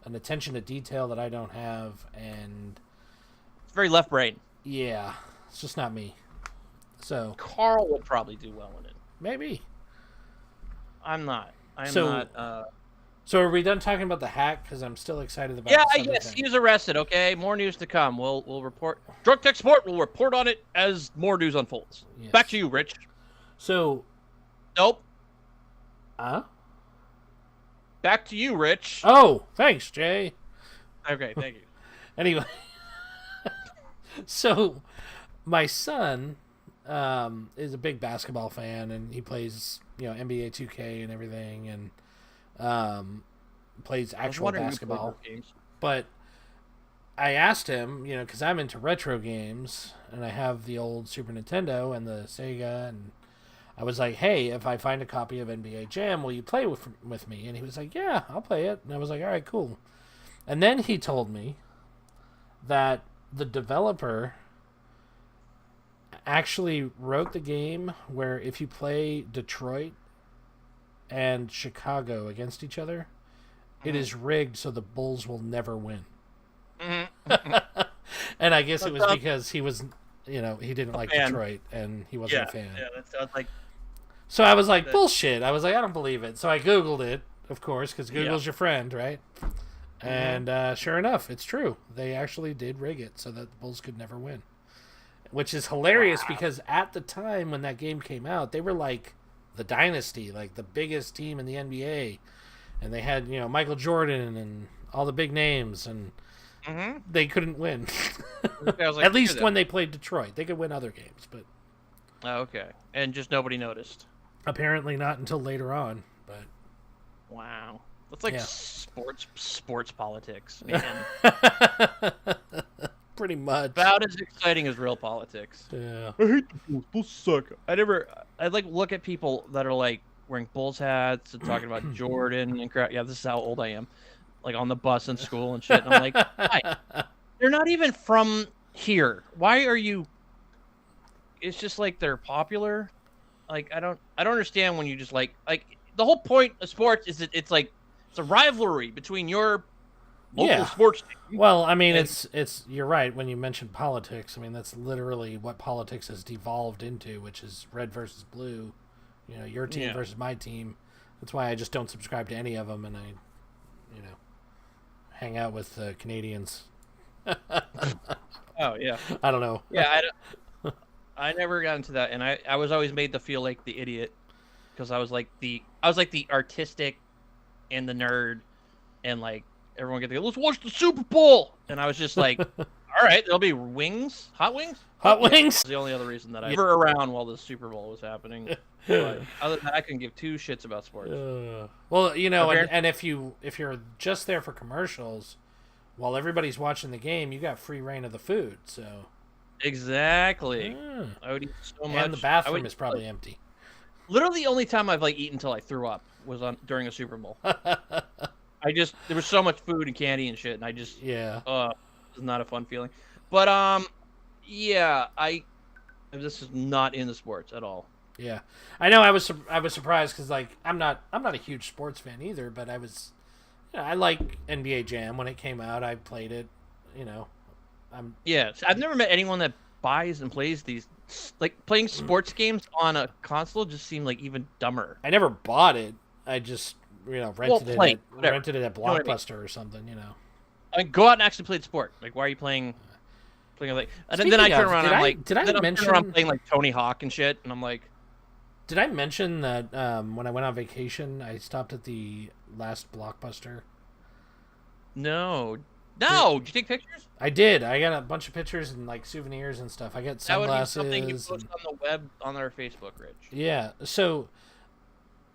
an attention to detail that I don't have, and It's very left brain. yeah, it's just not me. So Carl will probably do well in it. maybe. I'm not. I'm So- not. So are we done talking about the hack? Because I'm still excited about. Yeah, this other yes, thing. he was arrested. Okay, more news to come. We'll report. Drug Tech Sport will report on it as more news unfolds. Yes. Back to you, Rich. So, Nope. huh? Back to you, Rich. Oh, thanks, Jay. Okay, thank you. Anyway, so my son is a big basketball fan, and he plays NBA 2K and everything, and plays I was actual wondering who played basketball. those games. But I asked him, because I'm into retro games, and I have the old Super Nintendo and the Sega, and I was like, hey, if I find a copy of NBA Jam, will you play with me? And he was like, yeah, I'll play it. And I was like, all right, cool. And then he told me that the developer actually wrote the game where if you play Detroit and Chicago against each other, it is rigged so the Bulls will never win. And I guess it was because he was, he didn't like fan. Detroit and he wasn't a fan. Yeah, that sounds like. So I was like, bullshit. I was like, I don't believe it. So I Googled it, of course, because Google's your friend, right? And sure enough, it's true. They actually did rig it so that the Bulls could never win. Which is hilarious because at the time when that game came out, they were like the dynasty, like the biggest team in the NBA. And they had, Michael Jordan and all the big names, and they couldn't win. I was like, At least when they played Detroit. They could win other games, but Oh, okay, and just nobody noticed. apparently not until later on. But Wow, that's like Yeah. sports politics, man. pretty much. About as exciting as real politics. Yeah. I hate the Bulls. Bulls suck. I like look at people that are like wearing Bulls hats and talking about Jordan and crap. Yeah, this is how old I am. Like on the bus in school and shit. And I'm like, why? They're not even from here. Why are you? It's just like they're popular. Like I don't understand when you just like the whole point of sports is that it's like it's a rivalry between your local sports team. Well, I mean, it's you're right when you mention politics. I mean, that's literally what politics has devolved into, which is red versus blue. Your team versus my team. That's why I just don't subscribe to any of them, and I, hang out with Canadians. Oh yeah. I don't know. Yeah, I never got into that, and I was always made to feel like the idiot because I was like the artistic and the nerd, and like everyone get together, let's watch the Super Bowl, and I was just like, all right, there'll be wings, hot wings. Hot wings. That's the only other reason that I were around while the Super Bowl was happening. But other than that, I couldn't give two shits about sports. Well, and if you're just there for commercials, while everybody's watching the game, you got free reign of the food. So exactly, I would eat so much. and the bathroom is probably empty. Literally, the only time I've eaten until I threw up was during a Super Bowl. There was so much food and candy and shit, and it was not a fun feeling. But this is not in the sports at all. Yeah, I know. I was surprised because I'm not a huge sports fan either, but I was, I like NBA Jam when it came out. I played it, I've never met anyone that buys and plays these. Like playing sports games on a console just seemed like even dumber. I never bought it. I just rented it at what I mean. Blockbuster or something. I mean, go out and actually play the sport. Like, why are you playing like? And then I turn around and I'm like, did I mention I'm playing like Tony Hawk and shit, and I'm like. Did I mention that when I went on vacation, I stopped at the last Blockbuster? No. No, did you take pictures? I did. I got a bunch of pictures and like souvenirs and stuff. I got That would be sunglasses. something you post and- on the web on our Facebook, Rich. Yeah. So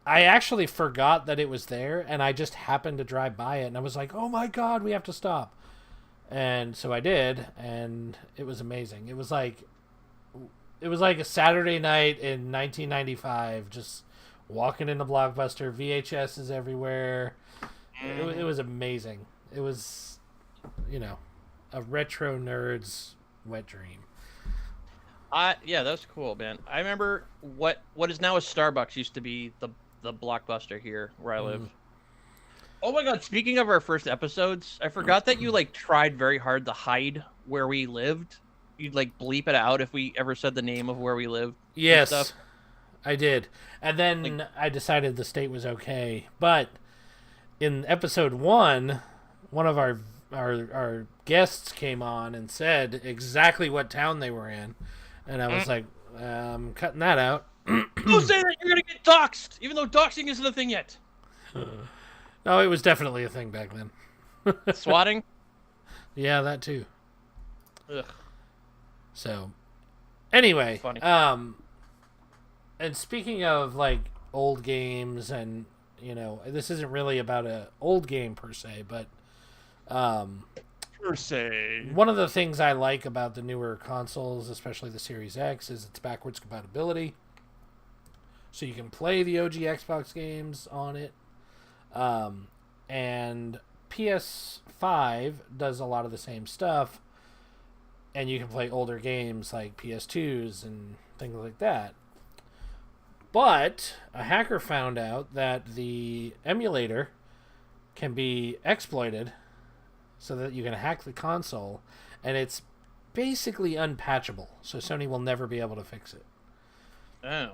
I actually forgot that it was there, and I just happened to drive by it, and I was like, "Oh my god, we have to stop!" And so I did, and it was amazing. It was like a Saturday night in 1995, just walking into Blockbuster. VHS is everywhere. It was amazing. It was, a retro nerd's wet dream. Yeah, that's cool, man. I remember what is now a Starbucks used to be the Blockbuster here where I live. Oh my god, speaking of our first episodes, I forgot that you like tried very hard to hide where we lived. You'd like bleep it out if we ever said the name of where we lived. Yes, stuff. I did. And then I decided the state was okay. But in episode 1, one of our guests came on and said exactly what town they were in. And I was like, cutting that out. Don't say that, you're gonna get doxxed, even though doxing isn't a thing yet. No, it was definitely a thing back then. Swatting? Yeah, that too. Ugh. So, anyway, Funny. and speaking of like old games, and this isn't really about a old game per se, but Per se. one of the things I like about the newer consoles, especially the Series X, is its backwards compatibility. So you can play the OG Xbox games on it. And PS5 does a lot of the same stuff. And you can play older games like PS2s and things like that. But a hacker found out that the emulator can be exploited so that you can hack the console, and it's basically unpatchable. So Sony will never be able to fix it. Oh.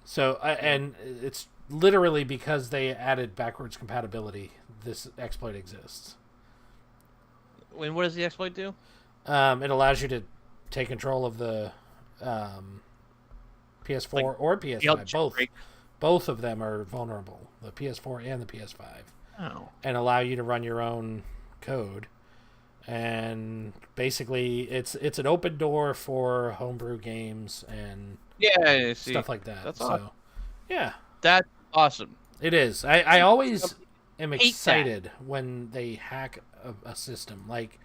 So, and it's literally because they added backwards compatibility, this exploit exists. And what does the exploit do? It allows you to take control of the PS4 Like, or PS5. Both. jailbreak. Both of them are vulnerable, the PS4 and the PS5, Oh. and allow you to run your own code. And basically, it's an open door for homebrew games and Yeah, I see. stuff like that. That's so, awesome. yeah, That's awesome. it is. I always am hate that. excited when they hack a system. Like,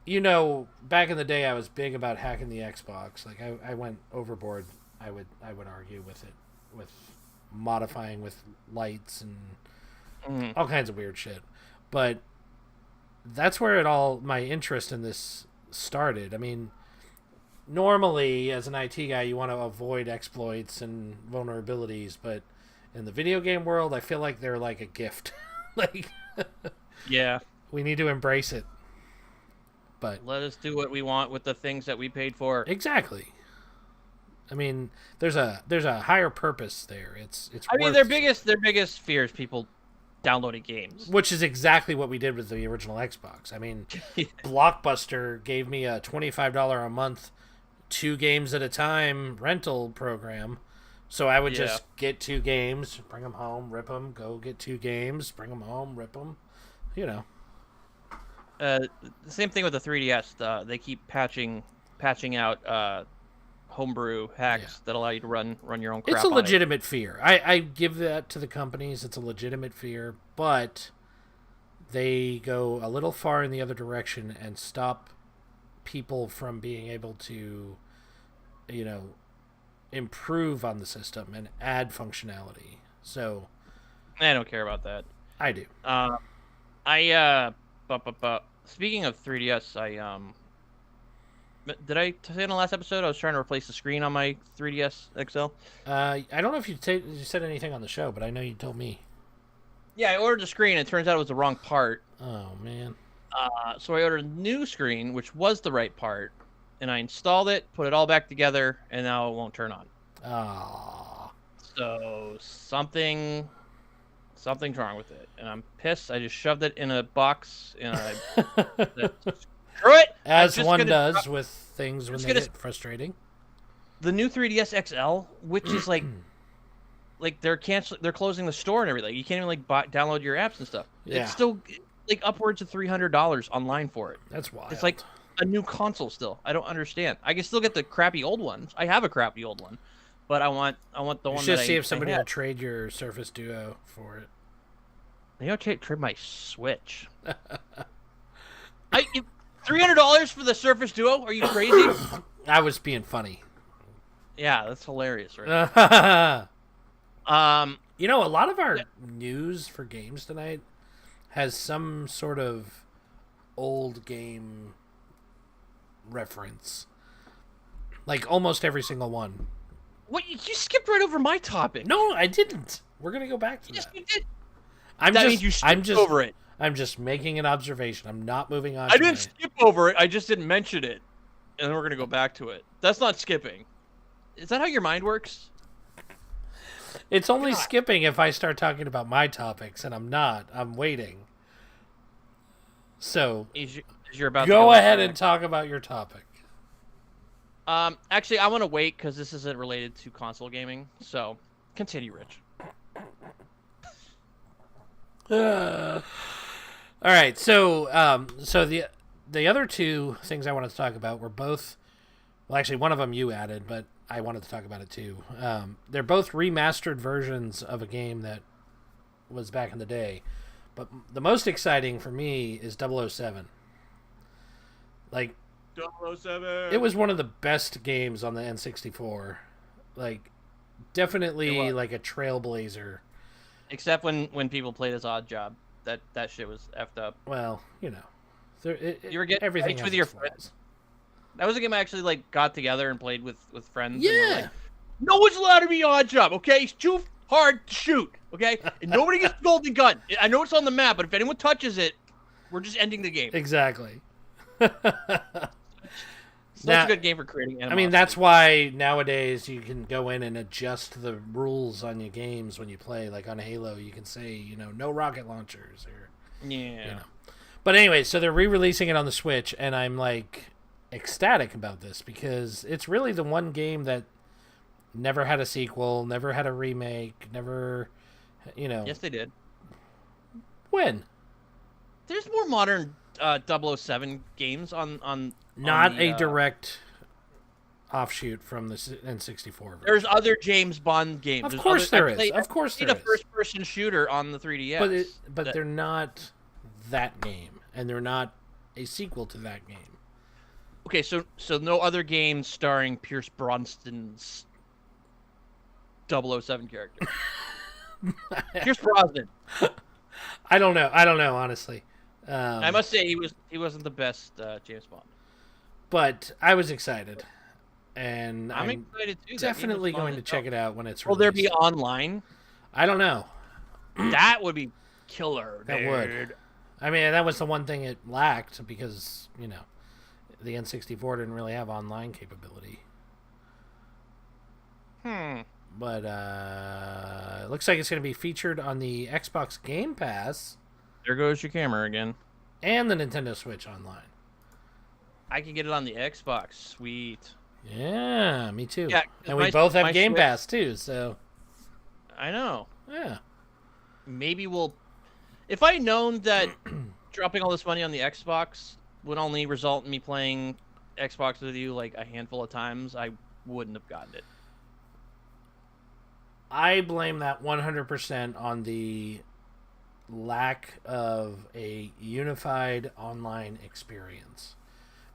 back in the day, I was big about hacking the Xbox. Like, I went overboard. I would argue with it, with modifying with lights and all kinds of weird shit. But that's where my interest in this started. I mean, normally as an IT guy, you want to avoid exploits and vulnerabilities, but in the video game world, I feel like they're like a gift. Like, Yeah. we need to embrace it. But Let us do what we want with the things that we paid for. exactly. I mean, there's a higher purpose there. It's I mean, worth- their biggest fear is people downloading games. which is exactly what we did with the original Xbox. I mean, Blockbuster gave me a $25 a month, 2 games at a time rental program. So I would just get 2 games, bring them home, rip them, go get 2 games, bring them home, rip them. The same thing with the 3DS. They keep patching out homebrew hacks that allow you to run your own crap. It's a on it. legitimate fear. I give that to the companies. It's a legitimate fear, but they go a little far in the other direction and stop people from being able to, improve on the system and add functionality. So I don't care about that. I do. Speaking of 3DS, did I say in the last episode I was trying to replace the screen on my 3DS XL? I don't know if you said anything on the show, but I know you told me. Yeah, I ordered the screen. And it turns out it was the wrong part. Oh man. So I ordered a new screen, which was the right part, and I installed it, put it all back together, and now it won't turn on. Ah. So something's wrong with it, and I'm pissed. I just shoved it in a box, and I screw it. As I'm just one gonna does drop- with things when just they gonna- get frustrating. The new 3DS XL, which is like they're closing the store and everything. You can't even download your apps and stuff. Yeah. It's still like upwards of $300 online for it. That's wild. It's like a new console still. I don't understand. I can still get the crappy old ones. I have a crappy old one, but I want the you one should that see I if somebody will had. trade your Surface Duo for it. Maybe I'll trade my Switch. $300 for the Surface Duo? Are you crazy? I was being funny. Yeah, that's hilarious, right? You know, a lot of our news for games tonight has some sort of old game reference. Like almost every single one. What? You skipped right over my topic. No, I didn't. We're gonna go back to Yes, that. you did. I'm That just, means you skipped over it. I'm just making an observation. I'm not moving on. I didn't skip over it. I just didn't mention it, and then we're gonna go back to it. That's not skipping. Is that how your mind works? It's only God. skipping if I start talking about my topics, and I'm not. I'm waiting. So You're about to go ahead into and talk about your topic. Actually, I want to wait because this isn't related to console gaming. So, continue, Rich. All right, so the other two things I wanted to talk about were both, well, actually one of them you added, but I wanted to talk about it too. They're both remastered versions of a game that was back in the day, but the most exciting for me is 007. Like, 007. it was one of the best games on the N64. Like, definitely like a trailblazer. Except when people played as Odd Job, that shit was effed up. Well, you know, You were getting everything fights has with your its flaws. friends. That was a game I actually like got together and played with friends. And Yeah. we're like, no one's allowed to be Odd Job, okay? It's too hard to shoot, okay? And nobody gets the golden gun. I know it's on the map, but if anyone touches it, we're just ending the game. Exactly. Such Now- a good game for creating animosity. I mean, that's why nowadays you can go in and adjust the rules on your games when you play. Like on Halo, you can say, you know, no rocket launchers or, Yeah. you know. But anyway, so they're re-releasing it on the Switch, and I'm like ecstatic about this because it's really the one game that never had a sequel, never had a remake, never, you know. Yes, they did. When? There's more modern 007 games on Not the, a direct offshoot from the N64 version. There's other James Bond games. Of There's course other, there I is. played- Of course I played there a is. first-person shooter on the 3DS. But they're not that game, and they're not a sequel to that game. Okay, so no other games starring Pierce Brosnan's 007 character. Pierce Brosnan. I don't know, honestly. I must say he wasn't the best James Bond. But I was excited, and I'm I'm excited too. definitely going to check it out when it's Will released. there be online? I don't know. That would be killer. That dude. would. I mean, that was the one thing it lacked because, you know, the N64 didn't really have online capability. But it looks like it's going to be featured on the Xbox Game Pass There goes your camera again. and the Nintendo Switch online. I can get it on the Xbox. Sweet. Yeah, me too. Yeah, and we my- both have my Game Switch- Pass too, so I know. yeah. Maybe we'll. If I'd known that dropping all this money on the Xbox would only result in me playing Xbox with you like a handful of times, I wouldn't have gotten it. I blame that 100% on the lack of a unified online experience.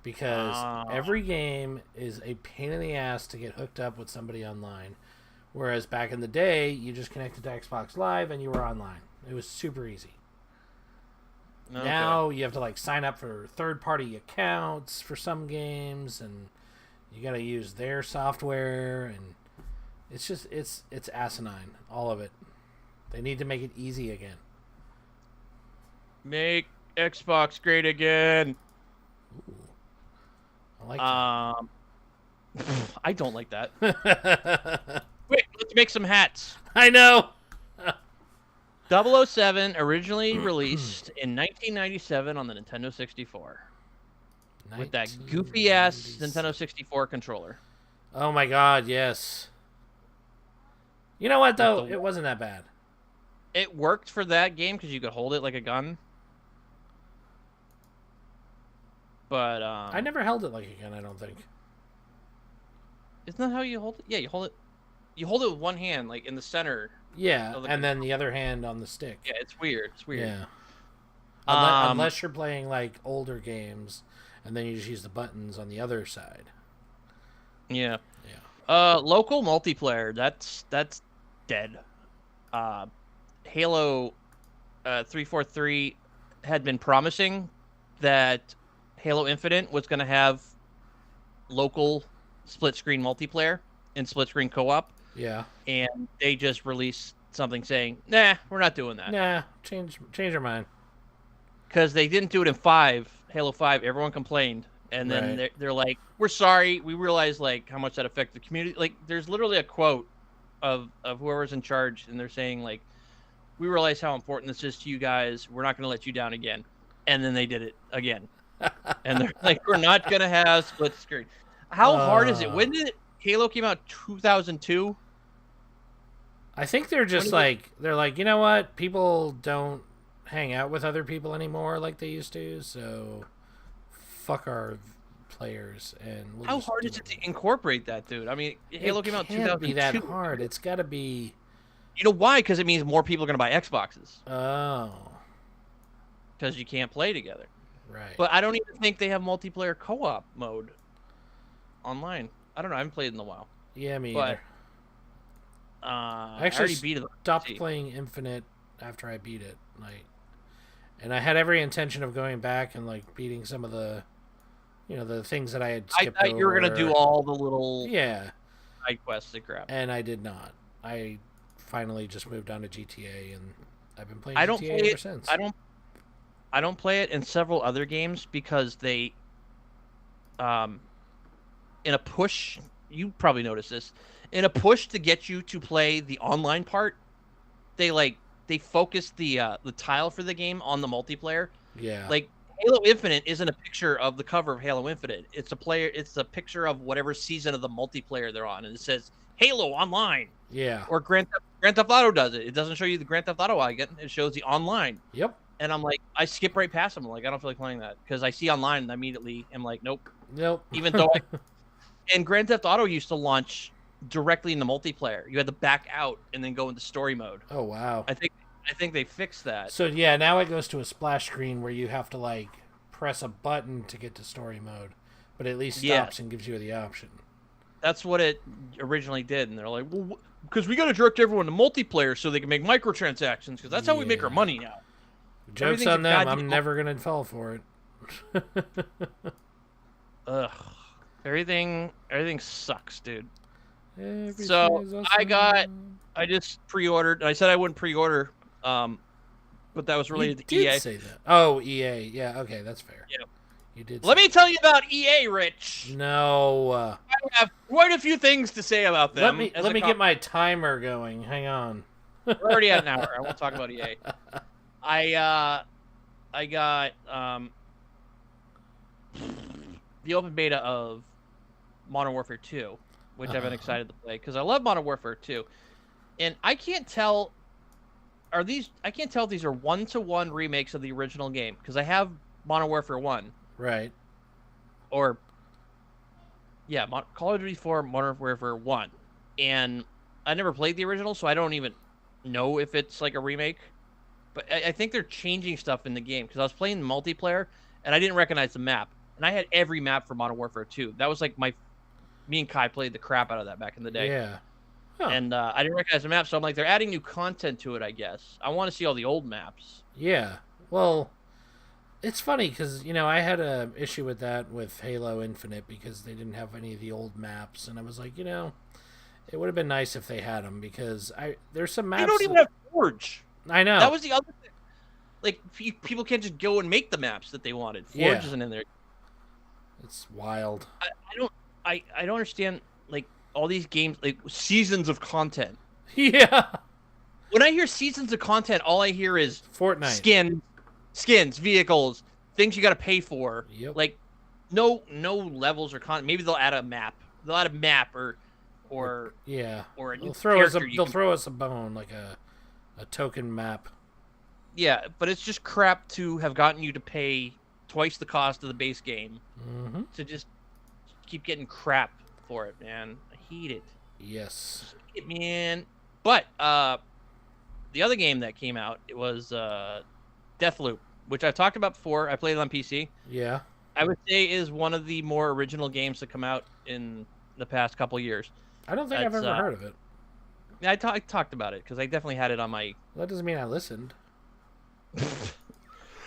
Because every game is a pain in the ass to get hooked up with somebody online. Whereas back in the day, you just connected to Xbox Live and you were online. It was super easy. Okay. Now you have to like sign up for third-party accounts for some games, and you got to use their software, and it's just it's asinine, all of it. They need to make it easy again. Make Xbox great again. I like I don't like that. that. Wait, let's make some hats. I know. 007 originally released in 1997 on the Nintendo 64 with that goofy ass Nintendo 64 controller. Oh my god, yes. You know what though? With the- It wasn't that bad. It worked for that game because you could hold it like a gun. But I never held it like a gun, I don't think. isn't that how you hold it? Yeah, you hold it. You hold it with one hand, like in the center. Yeah, of the and then the other hand on the stick. Yeah, it's weird. It's weird. Yeah. Um, Unless you're playing like older games, and then you just use the buttons on the other side. Yeah. Yeah. Local multiplayer. That's dead. Halo 343 had been promising that Halo Infinite was going to have local split screen multiplayer and split screen co-op, Yeah. and they just released something saying, "Nah, we're not doing that." Nah, change your mind. Because they didn't do it in Halo 5. Everyone complained, and then Right. they're like, "We're sorry. We realize like how much that affected the community." Like, there's literally a quote of whoever's in charge, and they're saying like, "We realize how important this is to you guys. We're not going to let you down again." And then they did it again, and they're like, "We're not going to have split screen." How hard is it? When did Halo came out? 2002. I think they're just they're like, you know what? People don't hang out with other people anymore like they used to, so fuck our players. And we'll How just hard do is it it. to incorporate that, dude? I mean, Halo came out in It can't 2002. be that hard. It's got to be. You know why? Because it means more people are going to buy Xboxes Oh, because you can't play together. right. But I don't even think they have multiplayer co-op mode online. I don't know. I haven't played in a while. Yeah, me but either. I actually already beat it. Stopped playing Infinite after I beat it. And I had every intention of going back and like beating some of the, the things that I had I skipped thought you were gonna do all the little Yeah, side quests and crap. and I did not. I finally just moved on to GTA, and I've been playing I don't GTA play ever it. since. I don't play it in several other games because they, in a push, you probably noticed this, in a push to get you to play the online part, they focus the tile for the game on the multiplayer. Yeah. Like Halo Infinite isn't a picture of the cover of Halo Infinite. It's a picture of whatever season of the multiplayer they're on, and it says Halo Online. Yeah. Or Grand Theft Auto does it. It doesn't show you the Grand Theft Auto icon. It shows the online. Yep. And I'm like, I skip right past them. Like, I don't feel like playing that because I see online and I immediately am like, nope. Nope. Even though and Grand Theft Auto used to launch directly in the multiplayer. You had to back out and then go into story mode. Oh wow. I think they fixed that. So yeah, now it goes to a splash screen where you have to like press a button to get to story mode, but at least stops and gives you the option. That's what it originally did, and they're like, well, because we got to direct everyone to multiplayer so they can make microtransactions, because that's how we make our money now. Joke's on them. I'm never gonna fall for it. Ugh, everything sucks, dude. Everything So is awesome. I just pre-ordered. I said I wouldn't pre-order, but that was related to You EA. did say that. Oh, EA. Yeah. Okay, that's fair. Yeah. You did. Let me tell you about EA, Rich. No. I have quite a few things to say about them. Let me get my timer going. Hang on. We're already at an hour. I won't talk about EA. I got the open beta of Modern Warfare 2, which I've been excited to play because I love Modern Warfare 2, and I can't tell if these are one-to-one remakes of the original game because I have Modern Warfare 1. Right. Or yeah, Call of Duty 4 Modern Warfare 1, and I never played the original, so I don't even know if it's like a remake. But I think they're changing stuff in the game because I was playing multiplayer and I didn't recognize the map, and I had every map for Modern Warfare 2. That was like me and Kai played the crap out of that back in the day. Yeah. Huh. And I didn't recognize the map, so I'm like, they're adding new content to it, I guess. I want to see all the old maps. Yeah. Well, it's funny because I had a issue with that with Halo Infinite because they didn't have any of the old maps, and I was like, it would have been nice if they had them because there's some maps. They don't even have Forge. I know. That was the other thing. Like, people can't just go and make the maps that they wanted. Forge isn't in there. It's wild. I don't understand, like, all these games, like, seasons of content. Yeah. When I hear seasons of content, all I hear is Fortnite. skins, vehicles, things you got to pay for. Yep. Like, no levels or content. Maybe they'll add a map. They'll add a map or yeah. Or a new They'll throw us a bone like a token map. Yeah, but it's just crap to have gotten you to pay twice the cost of the base game Mm-hmm. to just keep getting crap for it, man. I hate it. Yes. I hate it, man. But the other game that came out, it was Deathloop, which I've talked about before. I played it on PC. Yeah. I would say is one of the more original games to come out in the past couple years. I don't think I've That's, ever heard of it. I talked about it because I definitely had it on my. Well, that doesn't mean I listened.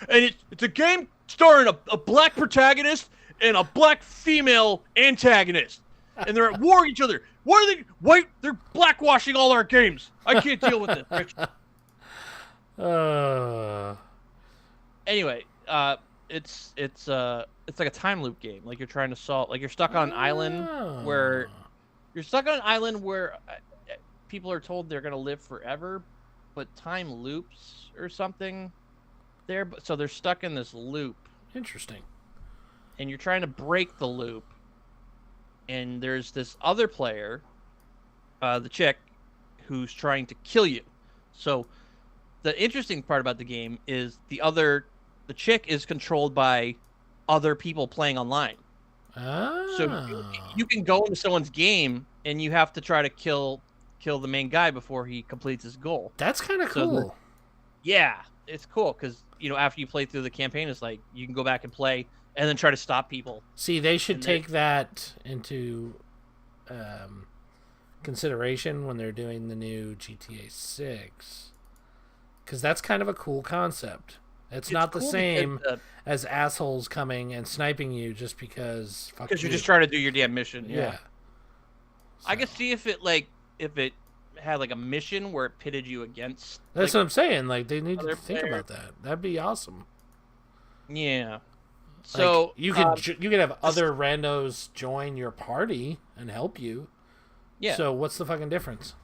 And it's a game starring a black protagonist and a black female antagonist, and they're at war with each other. Why are they white? They're blackwashing all our games. I can't deal with it, Rich. Anyway, it's like a time loop game. Like you're trying to solve. Like you're stuck on an island where people are told they're gonna live forever, but time loops or something. So they're stuck in this loop, Interesting. and you're trying to break the loop. And there's this other player, the chick, who's trying to kill you. So the interesting part about the game is the chick is controlled by other people playing online. So you can go into someone's game and you have to try to kill the main guy before he completes his goal. That's kind of cool. Yeah, it's cool because after you play through the campaign, it's like you can go back and play and then try to stop people. See, they should take that into consideration when they're doing the new GTA 6, because that's kind of a cool concept. It's not the cool same because, as assholes coming and sniping you just because. Because you're just trying to do your damn mission. Yeah. I could see if it had like a mission where it pitted you against. That's like, what I'm saying. Like, they need to other think players. about that. That'd be awesome. Yeah. Like, So you could have other randos join your party and help you. Yeah. So what's the fucking difference?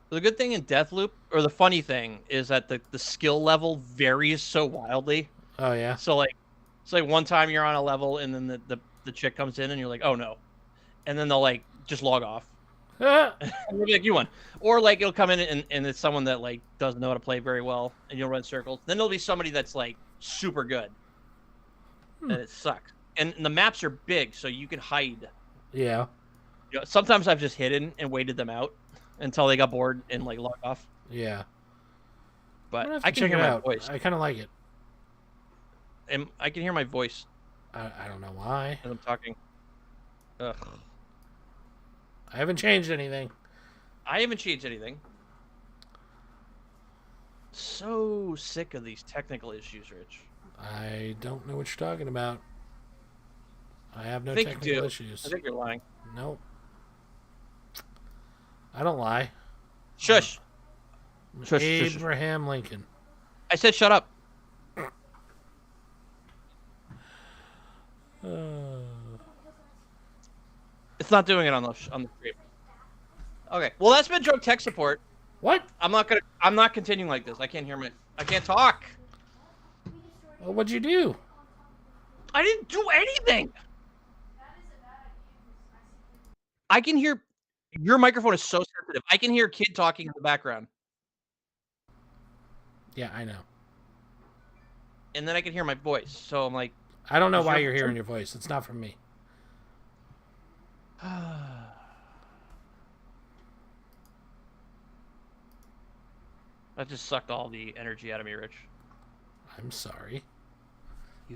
The good thing in Deathloop, or the funny thing, is that the skill level varies so wildly. Oh yeah. So like one time you're on a level and then the chick comes in and you're like, oh no, and then they'll like just log off. And they'll be like, you won. Or like it'll come in and it's someone that like doesn't know how to play very well and you'll run circles. Then there'll be somebody that's like super good. And it sucks. And the maps are big, so you can hide. Yeah. Sometimes I've just hidden and waited them out until they got bored and like logged off. Yeah. But I I can hear my voice. I kind of like it. And I can hear my voice I don't know why. as I'm talking. Ugh. I haven't changed anything. I haven't changed anything. So sick of these technical issues, Rich. I don't know what you're talking about. I have no I think you technical do. issues. I think you're lying. Nope. I don't lie. Shush. Shush, shush, shush. Abraham Lincoln. I said shut up. It's not doing it on the stream. Okay. Well, that's been drunk tech support. What? I'm not continuing like this. I can't talk. Well, what'd you do? I didn't do anything. I can hear your microphone is so sensitive. I can hear a kid talking in the background. Yeah, I know. And then I can hear my voice. So I'm like, I don't know why your- you're hearing your voice. It's not from me. that just sucked all the energy out of me, Rich. I'm sorry.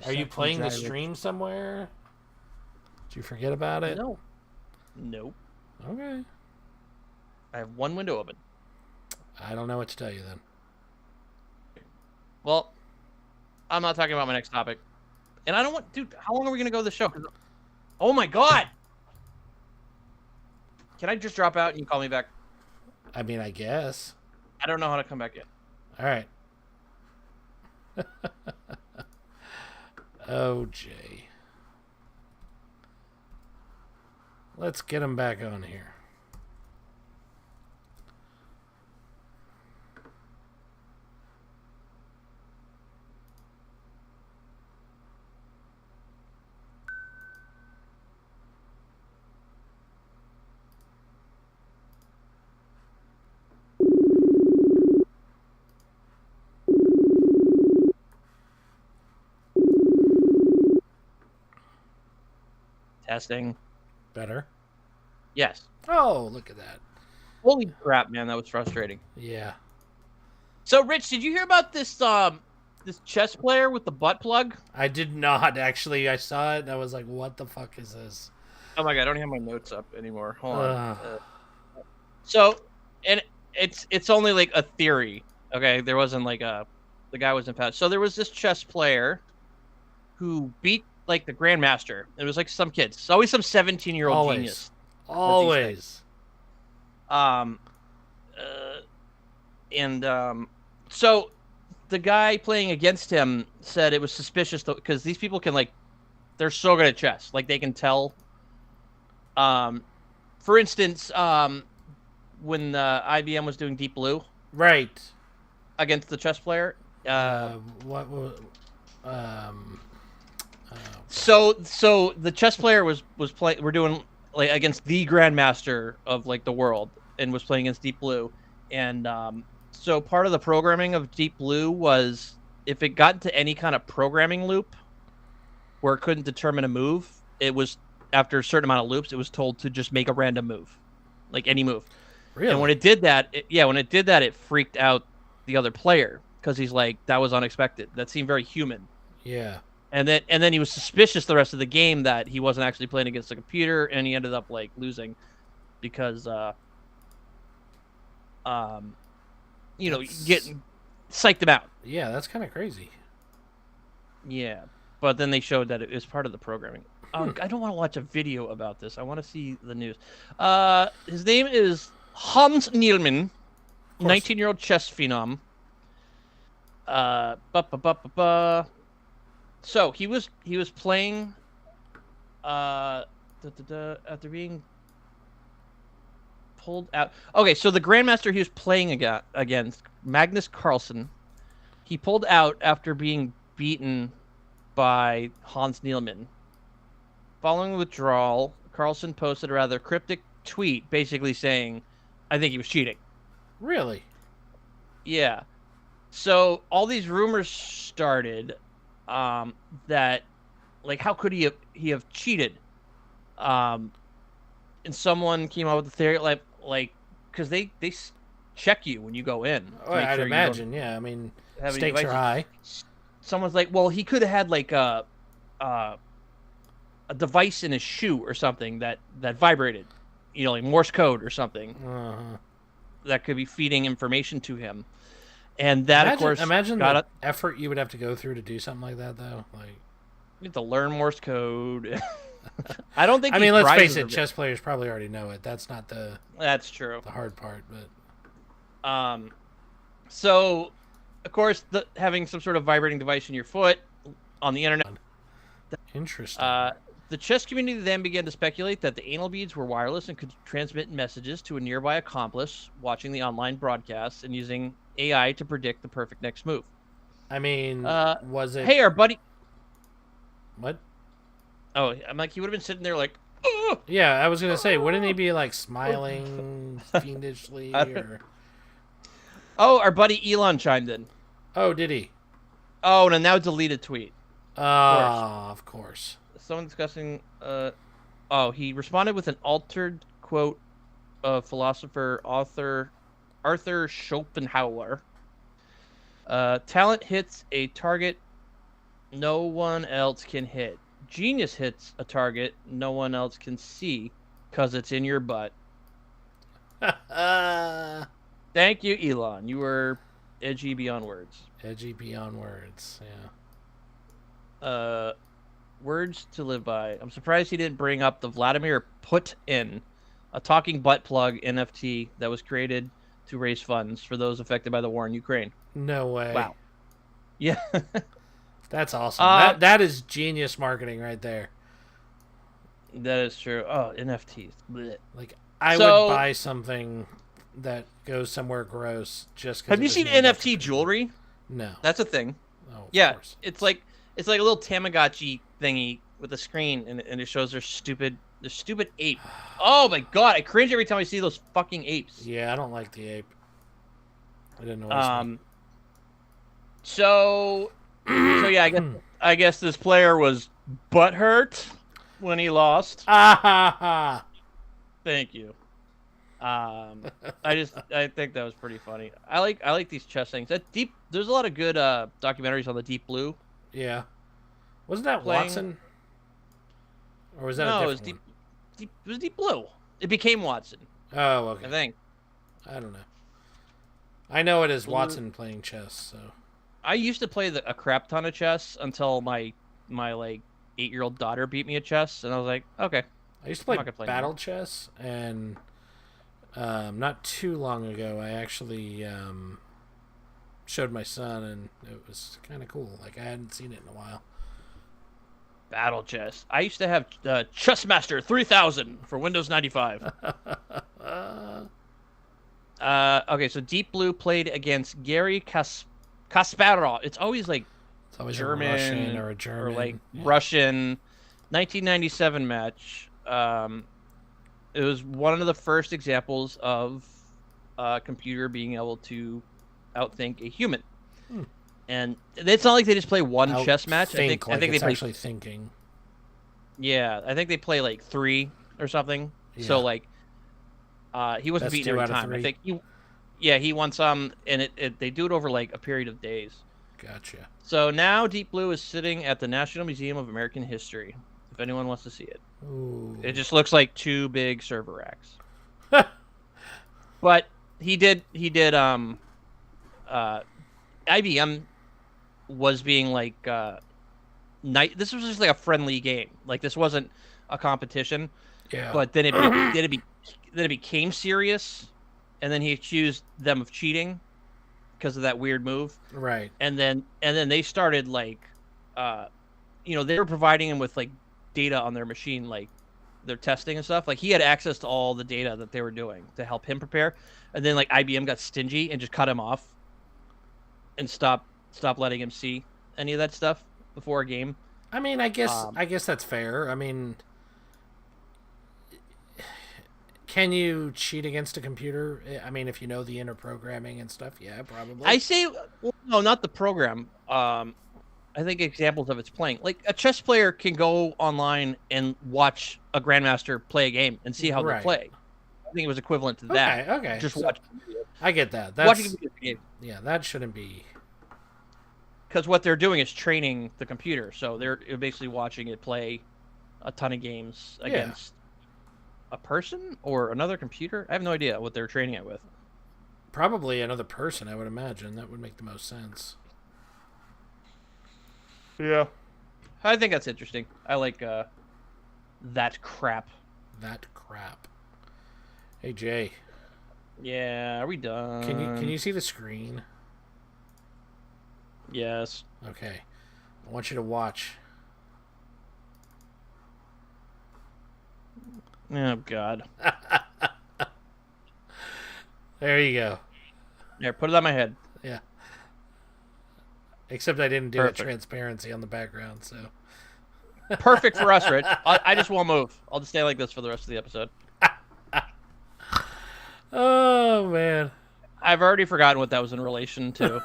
Are you playing the stream somewhere? Did you forget about it? No. Nope. Okay. I have one window open. I don't know what to tell you then. Well, I'm not talking about my next topic. And I don't want... Dude, how long are we going to go to the show? Oh, my God! Can I just drop out and you call me back? I mean, I guess. I don't know how to come back in. All right. Oh, Jay. Let's get him back on here. Testing. Better. Yes. Oh, look at that. Holy crap, man, that was frustrating. Yeah. So, Rich, did you hear about this this chess player with the butt plug? I did not actually. I saw it and I was like, what the fuck is this? Oh my god, I don't have my notes up anymore. Hold on. Ugh. So, and it's only like a theory. Okay, there wasn't like the guy wasn't found. So there was this chess player who beat like the grandmaster. It was like some kids. It's always some 17-year-old Always. genius. Always. Um, so the guy playing against him said it was suspicious because these people can like, they're so good at chess. Like they can tell. For instance, when IBM was doing Deep Blue Right. against the chess player, What was... so the chess player was playing. We're doing like against the grandmaster of like the world, and was playing against Deep Blue, and so part of the programming of Deep Blue was if it got into any kind of programming loop where it couldn't determine a move, it was after a certain amount of loops, it was told to just make a random move, like any move. Really? And when it did that, it freaked out the other player because he's like, that was unexpected. That seemed very human. Yeah. And then he was suspicious the rest of the game that he wasn't actually playing against a computer, and he ended up like losing because getting psyched him out. Yeah, that's kind of crazy. Yeah. But then they showed that it was part of the programming. I don't want to watch a video about this. I want to see the news. His name is Hans Nielman, 19-year-old chess phenom. So he was playing after being pulled out. Okay, so the grandmaster he was playing against, Magnus Carlsen, he pulled out after being beaten by Hans Nielman. Following withdrawal, Carlsen posted a rather cryptic tweet basically saying, I think he was cheating. Really? Yeah. So all these rumors started that, like, how could he have cheated? And someone came up with the theory, like, because they check you when you go in. Oh, I'd imagine, yeah. I mean, stakes are high. Someone's like, well, he could have had, like, a device in his shoe or something that vibrated, like Morse code or something that could be feeding information to him. And that, of course, imagine the effort you would have to go through to do something like that, though. Like, you have to learn Morse code. I don't think. I mean, let's face it, chess players probably already know it. That's not the. That's true. The hard part, but. So, of course, having some sort of vibrating device in your foot on the internet. Interesting. The chess community then began to speculate that the anal beads were wireless and could transmit messages to a nearby accomplice watching the online broadcasts and using AI to predict the perfect next move. I mean, was it... Hey, our buddy... What? Oh, I'm like, he would have been sitting there like... Ugh! Yeah, I was going to say, wouldn't he be like smiling fiendishly or... Oh, our buddy Elon chimed in. Oh, did he? Oh, and a now deleted tweet. Of course. Someone discussing... he responded with an altered quote of philosopher Arthur Schopenhauer. Talent hits a target no one else can hit. Genius hits a target no one else can see because it's in your butt. Thank you, Elon. You were edgy beyond words. Edgy beyond words, yeah. Words to live by. I'm surprised he didn't bring up the Vladimir Putin, a talking butt plug NFT that was created to raise funds for those affected by the war in Ukraine. No way. Wow. Yeah. That's awesome. That is genius marketing right there. That is true. Oh, NFTs. Blech. Like, I would buy something that goes somewhere gross just because. Have you seen NFT jewelry? No. That's a thing. Oh, yeah. Course. It's like a little Tamagotchi thingy with a screen, and it shows their stupid ape. Oh my god, I cringe every time I see those fucking apes. Yeah, I don't like the ape. I didn't know. So yeah, I guess this player was butthurt. when he lost. Ah ha ha. Thank you. I think that was pretty funny. I like these chess things. There's a lot of good documentaries on the Deep Blue. Yeah. Wasn't that Playing- Watson? Or was that a No, different it was one? It was Deep Blue. It became Watson, Oh, okay. I think. I don't know. I know it is Blue- Watson playing chess, so. I used to play a crap ton of chess until my like 8-year-old daughter beat me at chess, and I was like, okay. I used to play not gonna play battle anymore. chess, and not too long ago, I actually showed my son, and it was kind of cool. Like, I hadn't seen it in a while. Battle chess. I used to have Chessmaster 3000 for Windows 95. Okay, so Deep Blue played against Gary Kasparov. It's always like It's always German a Russian or a German. or like Yeah. Russian 1997 match. It was one of the first examples of a computer being able to outthink a human. And it's not like they just play one chess match. I think like they it's play. actually thinking. Yeah, I think they play like 3 or something. Yeah. So like, he wasn't Best beaten 2 every out of time. 3. I think he won some, and they do it over like a period of days. Gotcha. So now Deep Blue is sitting at the National Museum of American History. If anyone wants to see it, Ooh. it just looks like 2 big server racks. But he did. IBM was being like, this was just like a friendly game. Like this wasn't a competition. Yeah. But then it became serious, and then he accused them of cheating because of that weird move. Right. And then they started like, they were providing him with like data on their machine, like their testing and stuff. Like he had access to all the data that they were doing to help him prepare. And then like IBM got stingy and just cut him off and stopped letting him see any of that stuff before a game. I mean, I guess that's fair. I mean, can you cheat against a computer? I mean, if you know the inner programming and stuff, yeah, probably. I say, well, no, not the program. I think examples of it's playing. Like a chess player can go online and watch a grandmaster play a game and see how Right. they play. I think it was equivalent to that. Okay. Just So, watch. I get that. Watching That's a video game. yeah, that shouldn't be. Because what they're doing is training the computer, so they're basically watching it play a ton of games against a person or another computer. I have no idea what they're training it with. Probably another person, I would imagine. That would make the most sense. Yeah, I think that's interesting. I like that crap. That crap. Hey Jay, Yeah, are we done? can you see the screen? Yes. Okay. I want you to watch. Oh God. There you go. There, put it on my head. Yeah. Except I didn't do Perfect. a transparency on the background, so. Perfect for us, Rich. I just won't move. I'll just stay like this for the rest of the episode. Oh man. I've already forgotten what that was in relation to.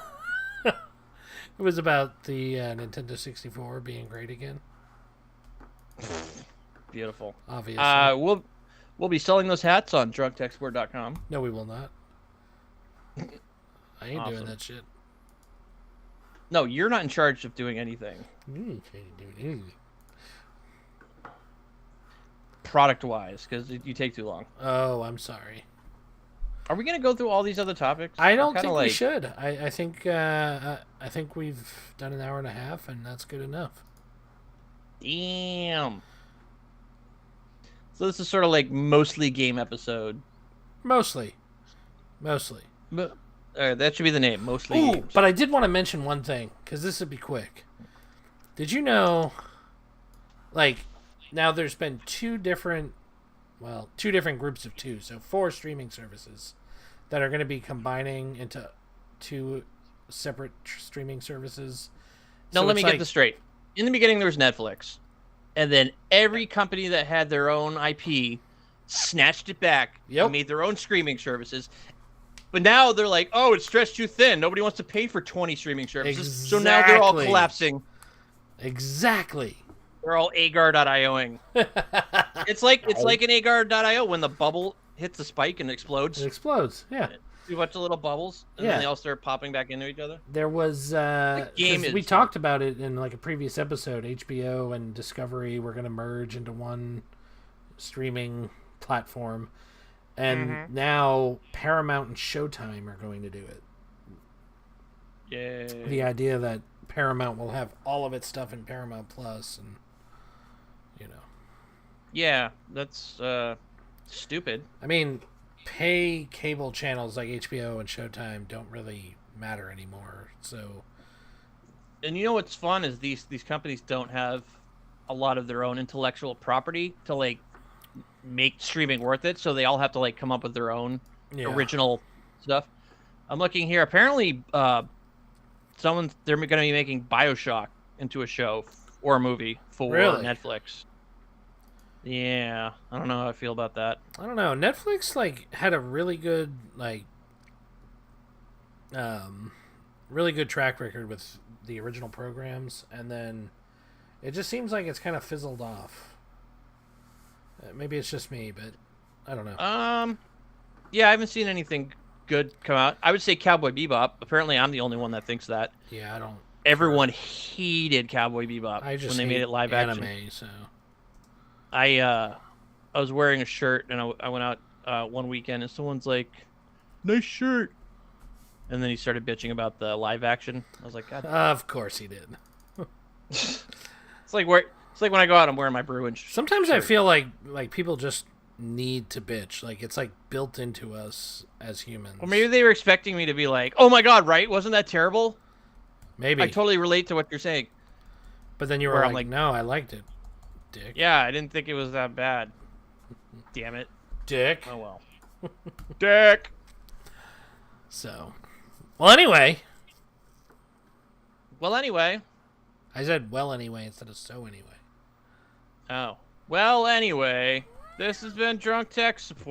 It was about the Nintendo 64 being great again. Beautiful. Obviously. We'll be selling those hats on drunktechsport.com. No, we will not. I ain't doing Awesome. that shit. No, you're not in charge of doing anything product-wise because you take too long. Oh, I'm sorry. Are we gonna go through all these other topics? I don't Kinda think we like- should. I think we've done an hour and a half, and that's good enough. Damn. So this is sort of like mostly game episode. Mostly. But that should be the name. Mostly Ooh, games. but I did want to mention one thing, because this would be quick. Did you know, like, now there's been two different groups of 2, so 4 streaming services that are going to be combining into 2 separate streaming services. Now So let it's me like- get this straight. In the beginning, there was Netflix, and then every company that had their own IP snatched it back Yep. and made their own streaming services. But now they're like, oh, it's stretched too thin. Nobody wants to pay for 20 streaming services. So now they're all Exactly. collapsing. Exactly. They're all agar.ioing. It's like an agar.io when the bubble hits the spike and explodes. It explodes. Yeah. A bunch of little bubbles, and then they all start popping back into each other. There was game 'cause we is- talked about it in like a previous episode. HBO and Discovery were going to merge into one streaming platform, and now Paramount and Showtime are going to do it. Yeah. The idea that Paramount will have all of its stuff in Paramount Plus, and Yeah, that's stupid. I mean, pay cable channels like HBO and Showtime don't really matter anymore. So, And you know what's fun is these companies don't have a lot of their own intellectual property to like make streaming worth it, so they all have to like come up with their own original stuff. I'm looking here. Apparently, they're going to be making BioShock into a show or a movie for Netflix. Yeah, I don't know how I feel about that. I don't know. Netflix like had a really good really good track record with the original programs, and then it just seems like it's kind of fizzled off. Maybe it's just me, but I don't know. Yeah, I haven't seen anything good come out. I would say Cowboy Bebop. Apparently, I'm the only one that thinks that. Yeah, I don't. Everyone hated Cowboy Bebop when they made it live anime, action. So I was wearing a shirt and I went out one weekend and someone's like, "Nice shirt," and then he started bitching about the live action. I was like, "God." Of course he did. It's like when I go out, I'm wearing my Bruins. Sometimes I feel like people just need to bitch. Like it's like built into us as humans. Or maybe they were expecting me to be like, "Oh my God, right? Wasn't that terrible?" Maybe. I totally relate to what you're saying. But then you were Where I'm like, like, "No, I liked it, dick." Yeah, I didn't think it was that bad. Damn it. Dick. Oh well. Dick. So, well, anyway. Well, anyway. I said well anyway instead of so anyway. Oh. Well, anyway. This has been Drunk Tech Support.